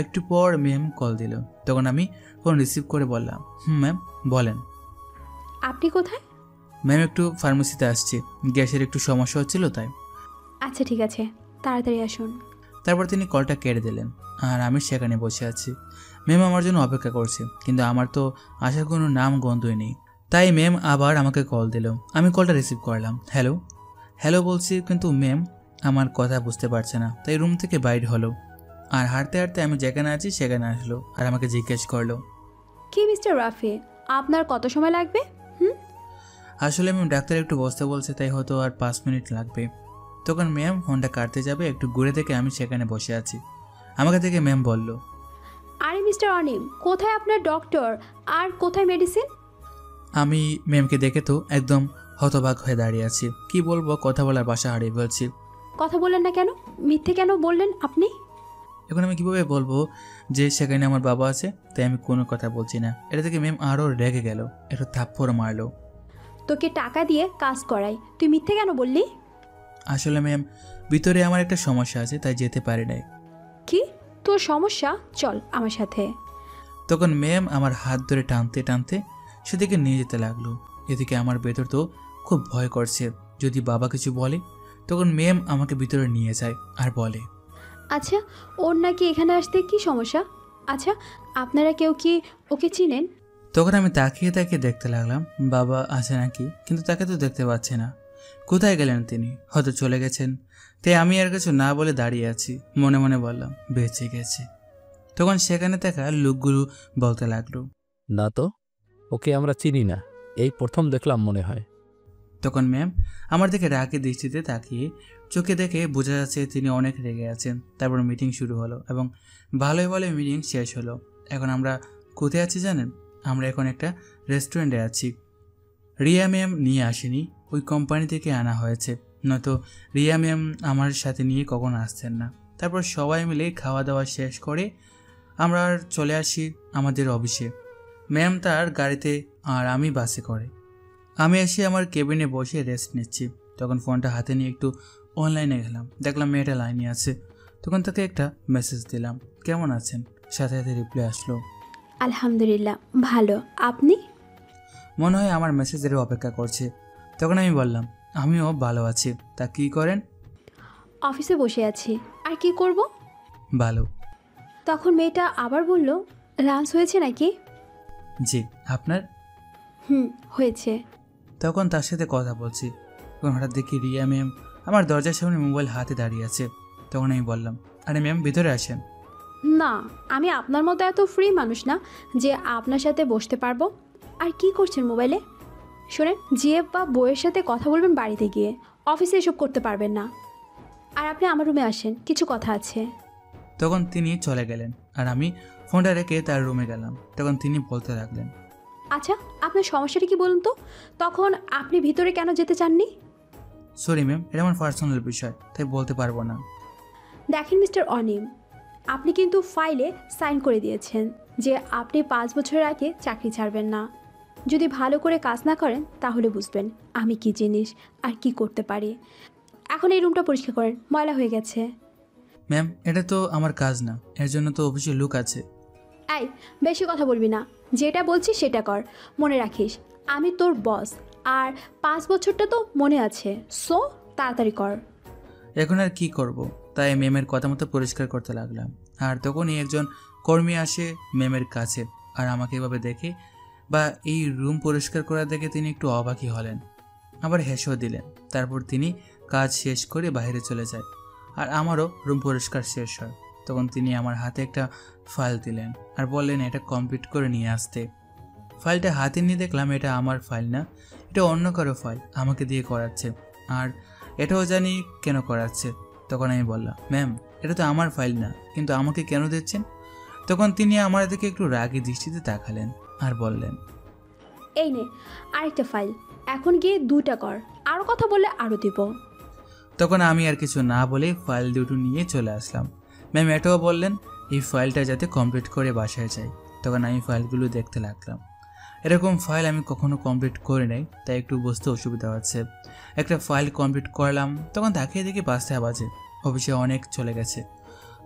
একটু পর ম্যাম কল দিল। তখন আমি ফোন রিসিভ করে বললাম, ম্যাম বলেন। আপনি কোথায়? ম্যাম একটু ফার্মেসিতে আসছি, গ্যাসের একটু সমস্যা হচ্ছিল তাই। আচ্ছা ঠিক আছে, তাড়াতাড়ি আসুন। তারপর তিনি কলটা কেটে দিলেন আর আমি সেখানে বসে আছি। ম্যাম আমার জন্য অপেক্ষা করছে, কিন্তু আমার তো আসার কোনো নাম গন্ধই নেই। তাই ম্যাম আবার আমাকে কল দিল। আমি কলটা রিসিভ করলাম। হ্যালো বলছি, কিন্তু ম্যাম আমার কথা বুঝতে পারছে না। তাই রুম থেকে বাইরে হলো আর হাঁটতে হাঁটতে আমি যেখানে আছি সেখানে আসলো আর আমাকে জিজ্ঞেস করলো, কি মিস্টার রাফি, আপনার কত সময় লাগবে? আসলে ম্যাম ডাক্তার একটু বসতে বলছে, তাই হয়তো আর 5 মিনিট লাগবে। তখন ম্যাম ফোনটা কাটতে যাবে, একটু ঘুরে দেখে আমি সেখানে বসে আছি। আমাকে দেখে ম্যাম বলল, আরে মিস্টার অনিম, কোথায় আপনার ডক্টর আর কোথায় মেডিসিন? আমি ম্যামকে দেখে তো একদম হতবাক হয়ে দাঁড়িয়ে আছি। কি বলবো, কথা বলার ভাষা হারিয়ে ফেলছি। কথা বললেন না কেন? মিথ্যে কেন বললেন আপনি? এখন আমি কিভাবে বলবো যে সেখানে আমার বাবা আছে? তাই আমি কোনো কথা বলছি না। এটা থেকে ম্যাম আরও রেগে গেল, একটু থাপ্পড় মারলো। তোকে টাকা দিয়ে কাজ করাই, তুই মিথ্যে কেন বললি? আসলে ম্যাম, ভিতরে আমার একটা সমস্যা আছে, তাই যেতে পারি নাই। কি তোর সমস্যা? চল আমার সাথে। তখন ম্যাম আমার হাত ধরে টানতে টানতে সেদিকে নিয়ে যেতে লাগলো। এদিকে আমার ভেতর তো খুব ভয় করছে, যদি বাবা কিছু বলে। তখন ম্যাম আমাকে ভিতরে নিয়ে যায় আর বলে, আচ্ছা ওর নাকি এখানে আসতে কি সমস্যা? আচ্ছা আপনারা কেউ কি ওকে চিনেন? তখন আমি তাকিয়ে তাকিয়ে দেখতে লাগলাম বাবা আছে নাকি, কিন্তু তাকে তো দেখতে পাচ্ছি না। কোথায় গেলেন তিনি? হয়তো চলে গেছেন। তাই আমি আর কিছু না বলে দাঁড়িয়ে আছি। মনে মনে বললাম বেঁচে গেছে। তখন সেখানে থাকা লোকগুলো বলতে লাগলো, না তো, ওকে আমরা চিনি না, এই প্রথম দেখলাম মনে হয়। তখন ম্যাম আমার দিকে রাগের দৃষ্টিতে তাকিয়ে চোখে দেখে বোঝা যাচ্ছে তিনি অনেক রেগে আছেন। তারপর মিটিং শুরু হলো এবং ভালোই ভালো মিটিং শেষ হলো। এখন আমরা কোথায় আছি জানেন? আমরা এখন একটা রেস্টুরেন্টে আছি। রিয়া ম্যাম নিয়ে আসেনি, ওই কোম্পানি থেকে আনা হয়েছে, নয়তো রিয়া ম্যাম আমার সাথে নিয়ে কখনো আসতেন না। তারপর সবাই মিলে খাওয়া দাওয়া শেষ করে আমরা চলে আসি আমাদের অফিসে। ম্যাম তার গাড়িতে আর আমি বাসে করে। আমি এসে আমার কেবিনে বসে রেস্ট নিচ্ছি। তখন ফোনটা হাতে নিয়ে একটু অনলাইনে গেলাম, দেখলাম মেয়েটা লাইনে আছে। তখন তাকে একটা মেসেজ দিলাম, কেমন আছেন? সাথে সাথে রিপ্লাই আসলো, আলহামদুলিল্লাহ ভালো, আপনি? মনে হয় আমার মেসেজের অপেক্ষা করছে। তখন আমি বললাম আমিও ভালো আছি, তা কি করেন? অফিসে বসে আছি, আর কি করব? ভালো। তখন মেয়েটা আবার বলল, লাঞ্চ হয়েছে নাকি? জি, আপনার? হয়েছে। তখন তার সাথে কথা বলছি, তখন হঠাৎ দেখি রিয়া ম্যাম আমার দরজার সামনে মোবাইল হাতে দাঁড়িয়ে আছে। তখন আমি বললাম, আরে ম্যাম ভিতরে আসেন। না, আমি আপনার মতো এত ফ্রি মানুষ না যে আপনার সাথে বসতে পারবো। আর কি করছেন মোবাইলে? শোনেন, জিএফ বা বইয়ের সাথে কথা বলবেন বাড়িতে গিয়ে, অফিসে এসব করতে পারবেন না। আর আপনি আমার রুমে আসেন, কিছু কথা আছে। তখন তিনি চলে গেলেন আর আমি ফোনটা রেখে তার রুমে গেলাম। তখন তিনি বলতে লাগলেন, আচ্ছা আপনার সমস্যাটা কি বলুন তো? তখন আপনি ভিতরে কেন যেতে চাননি? সরি ম্যাম, এটা আমার পার্সোনাল বিষয়, তাই বলতে পারবো না। দেখেন মিস্টার অনিম, আপনি কিন্তু ফাইলে সাইন করে দিয়েছেন যে আপনি 5 বছরের আগে চাকরি ছাড়বেন না। যদি ভালো করে কাজ না করেন তাহলে বুঝবেন আমি কি জিনিস আর কি করতে পারি। এখন এই রুমটা পরিষ্কার করেন, ময়লা হয়ে গেছে। ম্যাম, এটা তো আমার কাজ না, এর জন্য তো অফিসে লোক আছে। এই বেশি কথা বলবি না, যেটা বলছি সেটা কর। মনে রাখিস আমি তোর বস, আর 5 বছরটা তো মনে আছে, সো তাড়াতাড়ি কর। এখন আর কি করব, তাই ম্যামের কথা মতো পরিষ্কার করতে লাগলাম। আর তখনই একজন কর্মী আসে ম্যামের কাছে, আর আমাকে এভাবে দেখে বা এই রুম পরিষ্কার করা দেখে তিনি একটু অবাকই হলেন, আবার হেসেও দিলেন। তারপর তিনি কাজ শেষ করে বাইরে চলে যায় আর আমারও রুম পরিষ্কার শেষ হয়। তখন তিনি আমার হাতে একটা ফাইল দিলেন আর বললেন এটা কমপ্লিট করে নিয়ে আসতে। ফাইলটা হাতে নিয়ে দেখলাম এটা আমার ফাইল না, এটা অন্য কারো ফাইল, আমাকে দিয়ে করাচ্ছে। আর এটাও জানি কেন করাচ্ছে। তখন আমি বললাম, ম্যাম এটা তো আমার ফাইল না, কিন্তু আমাকে কেন দিচ্ছেন? তখন তিনি আমার দিকে একটু রাগী দৃষ্টিতে তাকালেন আর বললেন, এই নে আরেকটা ফাইল, এখন গিয়ে 2টা কর, আরও কথা বললে আরও দিব। তখন আমি আর কিছু না বলে ফাইল দুটো নিয়ে চলে আসলাম। ম্যাম এটাও বললেন এই ফাইলটা যাতে কমপ্লিট করে বাসায় যাই। তখন আমি ফাইলগুলো দেখতে লাগলাম। এরকম ফাইল আমি কখনো কমপ্লিট করে নাই, তাই একটু বুঝতে অসুবিধা হচ্ছে। একটা ফাইল কমপ্লিট করলাম, তখন তাকিয়ে দেখি 5টা বাজে, অফিসে অনেক চলে গেছে।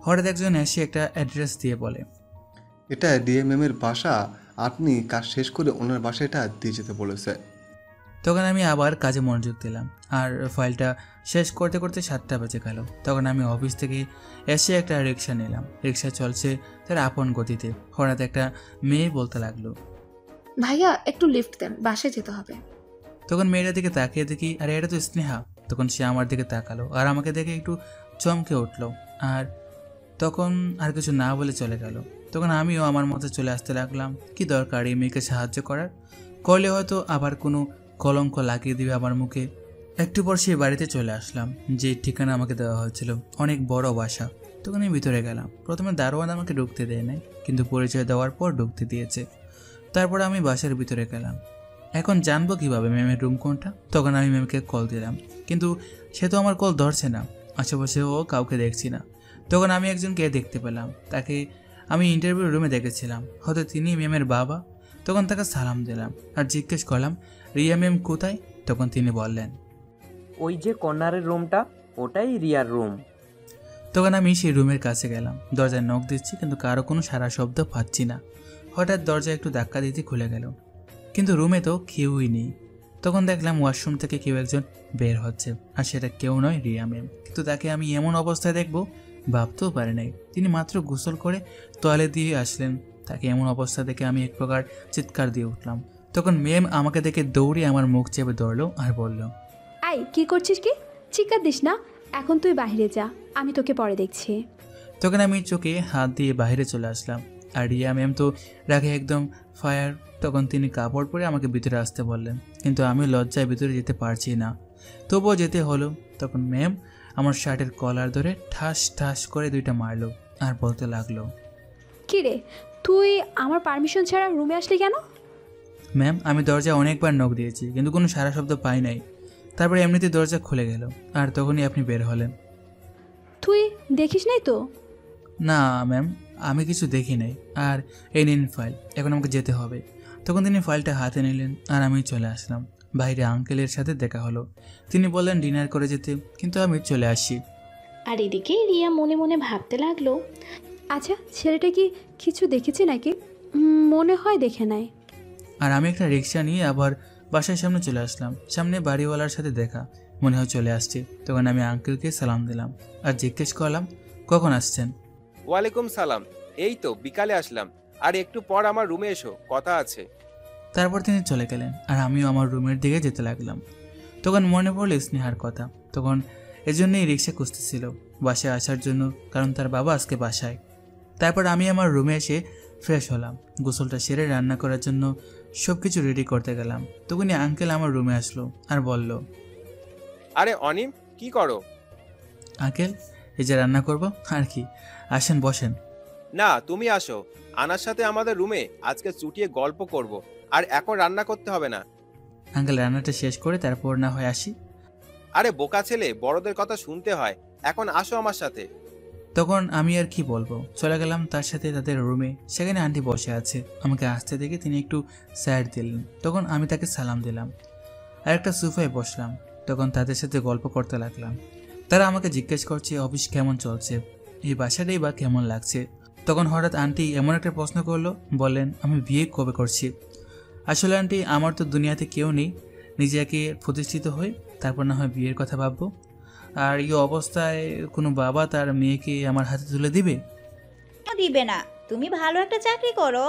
হঠাৎ একজন এসে একটা অ্যাড্রেস দিয়ে বলে, এটা ডিএমএম-এর বাসা, আপনি কাজ শেষ করে ওনার বাসায় এটা দিয়ে যেতে বলেছে। তখন আমি আবার কাজে মনোযোগ দিলাম আর ফাইলটা শেষ করতে করতে 7টা বেজে গেল। তখন আমি অফিস থেকে এসে একটা রিক্সা নিলাম। রিক্সা চলছে তার আপন গতিতে। হঠাৎ একটা মেয়ে বলতে লাগলো, ভাইয়া একটু লিফট দেন, বাসায় যেতে হবে। তখন মেয়েটার দিকে তাকিয়ে দেখি আরে এটা তো স্নেহা। তখন সে আমার দিকে তাকালো আর আমাকে দেখে একটু চমকে উঠলো আর তখন আর কিছু না বলে চলে গেল। তখন আমিও আমার মতো চলে আসতে লাগলাম। কি দরকার এই মেয়েকে সাহায্য করার? করলে হয়তো আবার কোনো কলঙ্ক লাগিয়ে দিবে আমার মুখে। একটু পর সেই বাড়িতে চলে আসলাম, যে ঠিকানা আমাকে দেওয়া হয়েছিল। অনেক বড় বাসা। তখন আমি ভিতরে গেলাম। প্রথমে দারোয়ান আমাকে ঢুকতে দেয় নাই, কিন্তু পরিচয় দেওয়ার পর ঢুকতে দিয়েছে। তারপর আমি বাসার ভিতরে গেলাম। এখন জানবো কিভাবে ম্যামের রুম কোনটা? তখন আমি ম্যামকে কল দিলাম, কিন্তু সে তো আমার কল ধরছে না। আশেপাশেও কাউকে দেখছি না। তখন আমি একজনকে দেখতে পেলাম, তাকে আমি ইন্টারভিউ রুমে দেখেছিলাম, হয়তো তিনি ম্যামের বাবা। তখন তাকে সালাম দিলাম আর জিজ্ঞেস করলাম, রিয়া ম্যাম কোথায়? তখন তিনি বললেন, ওই যে কর্নারের রুমটা, ওটাই রিয়ার রুম। তখন আমি সেই রুমের কাছে গেলাম, দরজায় নক দিচ্ছি কিন্তু কারো কোনো সারা শব্দ পাচ্ছি না। হঠাৎ দরজা একটু ধাক্কা দিতে খুলে গেল, কিন্তু রুমে তো কেউই নেই। তখন দেখলাম ওয়াশরুম থেকে কেউ একজন বের হচ্ছে, আর সেটা কেউ নয়, রিয়া ম্যাম। কিন্তু তাকে আমি এমন অবস্থায় দেখবো ভাবতেও পারি নাই। তিনি মাত্র গোসল করে তোয়ালে দিয়ে আসলেন। তাকে এমন অবস্থা দেখে আমি এক প্রকার চিৎকার দিয়ে উঠলাম। তখন ম্যাম আমাকে দেখে দৌড়ে আমার মুখ চেপে ধরলো আর বলল, আই কি করছিস কি? চিৎকার দিস না, এখন তুই বাইরে যা, আমি তোকে পরে দেখছি। তখন আমি চোখে হাত দিয়ে বাইরে চলে আসলাম, আর রিয়া ম্যাম তো রাগে একদম ফায়ার। তখন তিনি কাপড় পরে আমাকে ভিতরে আসতে বললেন, কিন্তু আমি লজ্জায় ভিতরে যেতে পারছি না, তবুও যেতে হলো। তখন ম্যাম আমার শার্টের কলার ধরে ঠাস ঠাস করে 2টা মারলো আর বলতে লাগলো, কি রে, তুই আমার পারমিশন ছাড়া রুমে আসলি কেন? ম্যাম আমি দরজা অনেকবার নক দিয়েছি কিন্তু কোনো সারা শব্দ পাই নাই। তারপরে এমনিতে দরজা খুলে গেল, আর তখনই আপনি বের হলেন। তুই দেখিস নাই তো? না ম্যাম, আমি কিছু দেখি নাই। আর এই নিন ফাইল, এখন আমাকে যেতে হবে। তখন তিনি ফাইলটা হাতে নিলেন আর আমি চলে আসলাম। বাইরে আঙ্কেলের সাথে দেখা হলো, তিনি বললেন ডিনার করে যেতে, কিন্তু আমি চলে আসি। আর এদিকে রিয়া মনে মনে ভাবতে লাগলো, আচ্ছা ছেলেটা কি কিছু দেখেছে নাকি? মনে হয় দেখে নাই। আর আমি একটা রিক্সা নিয়ে আবার বাসার সামনে চলে আসলাম। সামনে বাড়িওয়ালার সাথে দেখা, মনে হয় চলে আসছে। তখন আমি আঙ্কেলকে সালাম দিলাম আর জিজ্ঞেস করলাম, কখন আসছেন? ওয়ালাইকুম সালাম, এই তো বিকালে আসলাম, আর একটু পর আমার রুমে এসো, কথা আছে। তারপর তিনি চলে গেলেন আর আমিও আমার রুমের দিকে যেতে লাগলাম। তখন মনে পড়ল স্নেহার কথা। তখন এজন্যই রিক্সা খুঁজতেছিল বাসায় আসার জন্য, কারণ তার বাবা আজকে বাসায়। তারপর আমি আমার রুমে এসে ফ্রেশ হলাম, গোসলটা সেরে রান্না করার জন্য সব কিছু রেডি করতে গেলাম। তখনই আঙ্কেল আমার রুমে আসলো আর বলল, আরে অনিম, কি করো? আঙ্কেল এই যে রান্না করব। আর কি, আসেন বসেন। না তুমি আসো, আনার সাথে আমাদের রুমে আজকে চুটিয়ে গল্প করব, আর এখন রান্না করতে হবে না। আঙ্কেল রান্নাটা শেষ করে তারপর না হয় আসি। আরে বোকা ছেলে, বড়দের কথা শুনতে হয়, এখন আসো আমার সাথে। তখন আমি আর কি বলবো, চলে গেলাম তার সাথে তাদের রুমে। সেখানে আন্টি বসে আছে, আমাকে আসতে দেখে তিনি একটু সাইড দিলেন। তখন আমি তাকে সালাম দিলাম আর একটা সোফায় বসলাম। তখন তাদের সাথে গল্প করতে লাগলাম। তারা আমাকে জিজ্ঞেস করছে অফিস কেমন চলছে, এই বাসাটাই বা কেমন লাগছে। তখন হঠাৎ আন্টি এমন একটা প্রশ্ন করলো, বললেন আমি বিয়ে কবে করছি? আসলে আন্টি আমার তো দুনিয়াতে কেউ নেই, নিজেকে প্রতিষ্ঠিত হই তারপর না হয় বিয়ের কথা ভাববো। আর এই অবস্থায় কোনো বাবা তার মেয়েকে আমার হাতে তুলে দিবে? দিবে না, তুমি ভালো একটা চাকরি করো।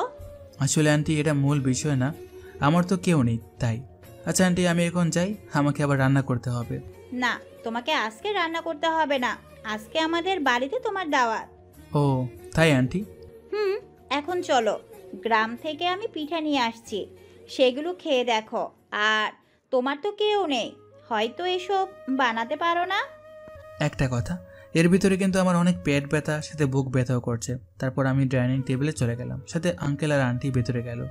আসলে আন্টি এটা মূল বিষয় না, আমার তো কেউ নেই তাই। আচ্ছা আন্টি আমি এখন যাই, আমাকে আবার রান্না করতে হবে। না, তোমাকে আজকে রান্না করতে হবে না, আজকে আমাদের বাড়িতে তোমার দাওয়াত। ও তাই আন্টি? এখন চলো, গ্রাম থেকে আমি পিঠা নিয়ে আসছি, সেগুলো খেয়ে দেখো। আর তোমার তো কেউ নেই, হয়তো এসব বানাতে পারো না। একটা কথা, এর ভিতরে কিন্তু আমার অনেক পেট ব্যথা, সাথে বুক ব্যথাও করছে। তারপর আমি ডাইনিং টেবিলে চলে গেলাম, সাথে আঙ্কেল আর আন্টি ভেতরে গেল।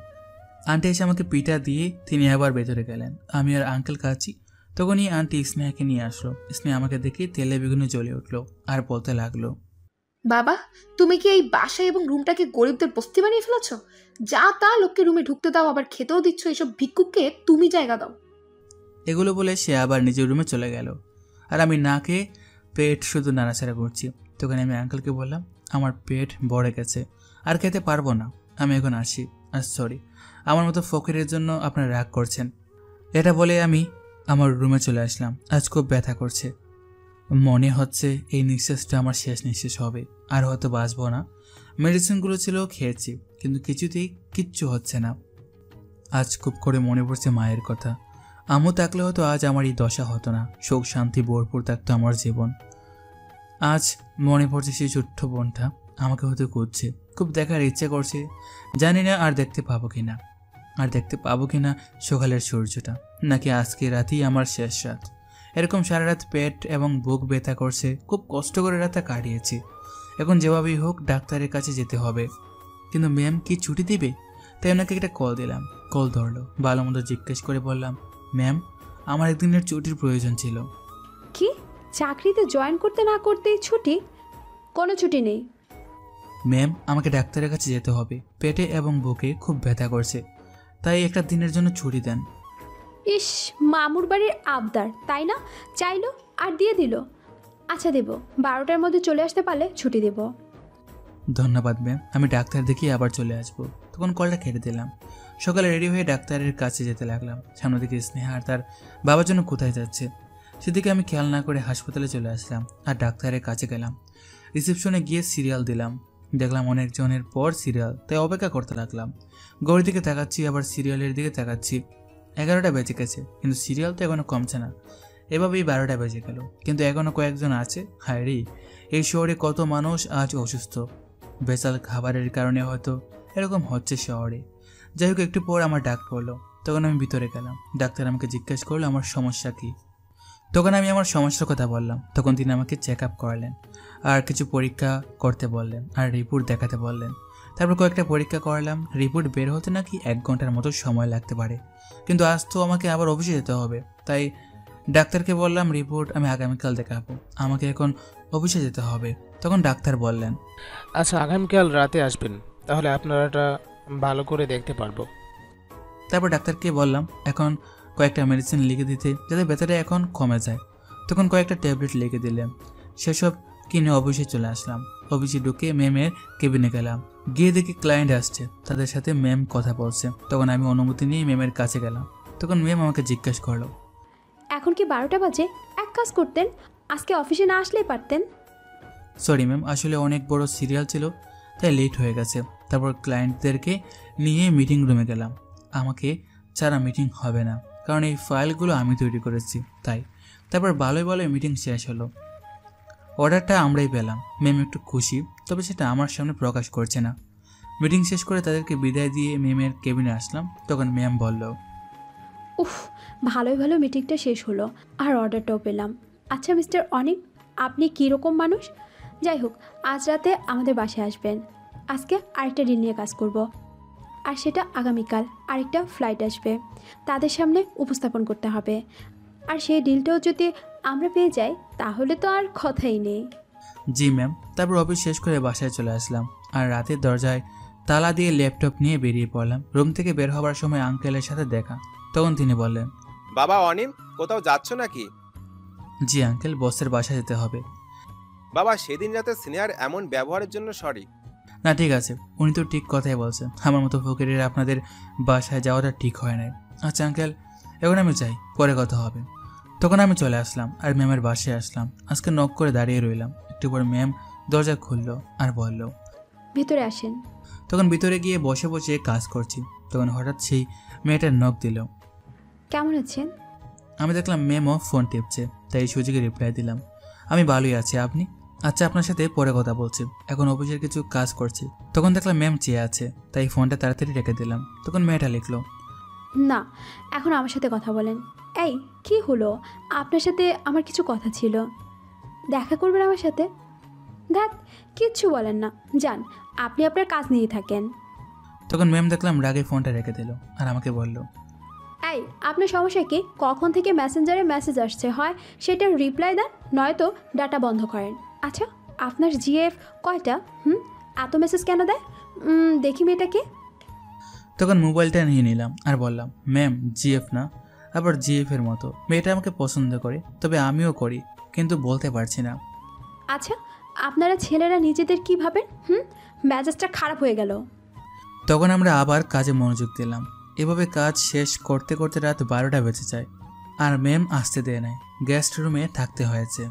আন্টি এসে আমাকে পিঠা দিয়ে তিনি আবার ভেতরে গেলেন। আমি আর আঙ্কেল খাচ্ছি, তখনই আন্টি স্নেহাকে নিয়ে আসলো। স্নেহা আমাকে দেখে তেলে বেগুনে জ্বলে উঠলো আর বলতে লাগলো, বাবা তুমি কি এই বাসা এবং রুমটাকে গরিবদের বস্তি বানিয়ে ফেলেছো? যা তা লোককে রুমে ঢুকতে দাও, আবার খেতেও দিচ্ছ, এসব ভিক্ষুককে তুমি জায়গা দাও। এগুলো বলে সে আবার নিজের রুমে চলে গেল, আর আমি না খেয়ে পেট শুধু নাড়াচাড়া করছি। তখন আমি আঙ্কেলকে বললাম, আমার পেট ভরে গেছে, আর খেতে পারবো না, আমি এখন আসি। আর সরি, আমার মতো ফকিরের জন্য আপনারা রাগ করছেন। এটা বলে আমি আমার রুমে চলে আসলাম। আজ খুব ব্যথা করছে, মনে হচ্ছে এই নিঃশ্বাসটা আমার শেষ নিঃশ্বাস হবে, আর হয়তো বাঁচবো না। মেডিসিনগুলো ছিল খেয়েছি, কিন্তু কিছুতেই কিচ্ছু হচ্ছে না। আজ খুব করে মনে পড়ছে মায়ের কথা। আম্মু থাকলে হয়তো আজ আমার এই দশা হতো না, সুখ শান্তি ভরপুর থাকতো আমার জীবন। আজ মনে পড়ছে সেই ছোট্ট বোনটা আমাকে হয়তো খুঁজছে, খুব দেখার ইচ্ছে করছে। জানি না আর দেখতে পাবো কিনা সকালের সূর্যটা, নাকি আজকে রাতেই আমার শেষ রাত। এরকম সারা রাত পেট এবং বুক ব্যথা করছে, খুব কষ্ট করে রাতটা কাটিয়েছি। এখন যেভাবেই হোক ডাক্তারের কাছে যেতে হবে। কিন্তু ম্যাম কি ছুটি দিবে? তাই ওনাকে একটা কল দিলাম, কল ধরলো। ভালো মতো জিজ্ঞেস করে বললাম, ম্যাম আমার একদিনের ছুটির প্রয়োজন ছিল। কি, চাকরিতে জয়েন করতে না করতেই ছুটি? কোনো ছুটি নেই ম্যাম, আমাকে ডাক্তারের কাছে যেতে হবে, পেটে এবং বুকে খুব ব্যথা করছে, তাই একটা দিনের জন্য ছুটি দেন। ইস, মামুর বাড়ির আবদার তাই না? চাইলো আর দিয়ে দিল। আচ্ছা দেব, 12টার মধ্যে চলে আসতে পারলে ছুটি দেব। ধন্যবাদ ম্যাম, আমি ডাক্তার দেখিয়ে আবার চলে আসবো। তখন কলটা কেটে দিলাম। সকালে রেডি হয়ে ডাক্তারের কাছে যেতে লাগলাম। সামনে দিকে স্নেহা আর তার বাবার জন্য কোথায় যাচ্ছে সেদিকে আমি খেয়াল না করে হাসপাতালে চলে আসলাম আর ডাক্তারের কাছে গেলাম। রিসেপশনে গিয়ে সিরিয়াল দিলাম। দেখলাম অনেকজনের পর সিরিয়াল, তাই অপেক্ষা করতে লাগলাম। ঘড়ির দিকে তাকাচ্ছি, আবার সিরিয়ালের দিকে তাকাচ্ছি। 11টা বেজে গেছে, কিন্তু সিরিয়াল তো এখনো কমছে না। এভাবেই 12টা বেজে গেল, কিন্তু এখনো কয়েকজন আছে। হায় রে, এই শহরে কত মানুষ আজ অসুস্থ। ভেজাল খাবারের কারণে হয়তো এরকম হচ্ছে শহরে। যাই হোক, একটু পর আমার ডাক পড়লো। তখন আমি ভিতরে গেলাম। ডাক্তার আমাকে জিজ্ঞেস করলো আমার সমস্যা কী। তখন আমি আমার সমস্যার কথা বললাম। তখন তিনি আমাকে চেক আপ করালেন আর কিছু পরীক্ষা করতে বললেন আর রিপোর্ট দেখাতে বললেন। তারপর কয়েকটা পরীক্ষা করালাম। রিপোর্ট বের হতে নাকি 1 ঘন্টার মতো সময় লাগতে পারে, কিন্তু আজ তো আমাকে আবার অফিসে যেতে হবে। তাই ডাক্তারকে বললাম রিপোর্ট আমি আগামীকাল দেখাবো, আমাকে এখন অফিসে যেতে হবে। তখন ডাক্তার বললেন, আচ্ছা আগামীকাল রাতে আসবেন, তাহলে আপনারা এটা ভালো করে দেখতে পারবো। তারপর ডাক্তারকে বললাম এখন কয়েকটা মেডিসিন লিখে দিতে, যাতে ব্যথাটা এখন কমে যায়। তখন কয়েকটা ট্যাবলেট লিখে দিলেন। সেসব কিনে অফিসে চলে আসলাম। অফিসে ঢুকে ম্যামের কেবিনে গেলাম। গিয়ে দেখি ক্লায়েন্ট আসছে, তাদের সাথে ম্যাম কথা বলছে। তখন আমি অনুমতি নিয়ে ম্যামের কাছে গেলাম। তখন ম্যাম আমাকে জিজ্ঞাসা করলো, এখন কি 12টা বাজে? এক কাজ করতেন, আজকে অফিসে না আসলেই পারতেন। সরি ম্যাম, আসলে অনেক বড় সিরিয়াল ছিল, তাই লেট হয়ে গেছে। তারপর ক্লায়েন্টদেরকে নিয়ে মিটিং রুমে গেলাম। আমাকে ছাড়া মিটিং হবে না, কারণ এই ফাইলগুলো আমি তৈরি করেছি তাই। তারপর ভালোই ভালোই মিটিং শেষ হলো। অর্ডারটা আমরাই পেলাম। ম্যাম একটু খুশি, তবে সেটা আমার সামনে প্রকাশ করছে না। মিটিং শেষ করে তাদেরকে বিদায় দিয়ে ম্যামের কেবিনে আসলাম। তখন ম্যাম বলল, উফ, ভালোই ভালো মিটিংটা শেষ হলো আর অর্ডারটাও পেলাম। আচ্ছা মিস্টার অনিক, আপনি কীরকম মানুষ? যাই হোক, আজ রাতে আমাদের বাসায় আসবেন। আজকে আরেকটা ডিল নিয়ে কাজ করব, আর সেটা আগামীকাল আরেকটা ফ্লাইট আসবে, তাদের সামনে উপস্থাপন করতে হবে। আর সেই ডিলটাও যদি আমরা পেয়ে যাই তাহলে তো আর কথাই নেই। জি ম্যাম। তারপর অফিস শেষ করে বাসায় চলে আসলাম আর রাতের দরজায় তালা দিয়ে ল্যাপটপ নিয়ে বেরিয়ে পড়লাম। রুম থেকে বের হবার সময় আঙ্কেলের সাথে দেখা। তখন তিনি বললেন, বাবা অনিম, কোথাও যাচ্ছ নাকি? জি আঙ্কেল, বসের বাসায় যেতে হবে। বাবা সেদিন রাতে সিনিয়র এমন ব্যবহারের জন্য সরি। না ঠিক আছে, উনি তো ঠিক কথাই বলছেন। আমার মতো ফকিরের আপনাদের বাসায় যাওয়াটা ঠিক হয় নাই। আচ্ছা আঙ্কেল, এখন আমি চাই, পরে কথা হবে। তখন আমি চলে আসলাম আর ম্যামের বাসায় আসলাম। আজকে নক করে দাঁড়িয়ে রইলাম। একটু পর ম্যাম দরজা খুললো আর বলল, ভিতরে আসেন। তখন ভিতরে গিয়ে বসে বসে কাজ করছি। তখন হঠাৎ সেই মেয়েটার নক দিল। কেমন আছেন? আমি দেখলাম ম্যামও ফোন টিপছে, তাই এই সুযোগে রিপ্লাই দিলাম, আমি ভালোই আছি, আপনি? আচ্ছা আপনার সাথে পরে কথা বলছি, এখন অফিসের কিছু কাজ করছি। তখন দেখলাম ম্যাম চেয়ে আছে, তাই ফোনটা তাড়াতাড়ি রেখে দিলাম। তখন মেয়েটা লিখলো, না, এখন আমার সাথে কথা বলেন। এই কি হলো? আপনার সাথে আমার কিছু কথা ছিল, দেখা করবেন আমার সাথে? দেখ, কিচ্ছু বলেন না, যান, আপনি আপনার কাজ নিয়ে থাকেন। তখন ম্যাম দেখলাম রাগে ফোনটা রেখে দিল আর আমাকে বলল, এই আপনার সমস্যা কি? কখন থেকে মেসেঞ্জারে মেসেজ আসছে, হয় সেটা রিপ্লাই দেন, নয়তো ডাটা বন্ধ করেন। আচ্ছা আপনার জিএফ কয়টা? এত মেসেজ কেন দেয়? দেখি মেয়েটাকে। তখন মোবাইলটা নিয়ে নিলাম আর বললাম, ম্যাম জিএফ না, আবার জিএফ এর মতো। মেয়েটা আমাকে পছন্দ করে, তবে আমিও করি, কিন্তু বলতে পারছি না। আচ্ছা আপনারা ছেলেরা নিজেদের কি ভাবেন? মেজাজটা খারাপ হয়ে গেল। তখন আমরা আবার কাজে মনোযোগ দিলাম। এভাবে কাজ শেষ করতে করতে রাত 12টা বেজে যায় আর ম্যাম আসতে দেয় নাই। গেস্ট রুমে থাকতে হয়েছে।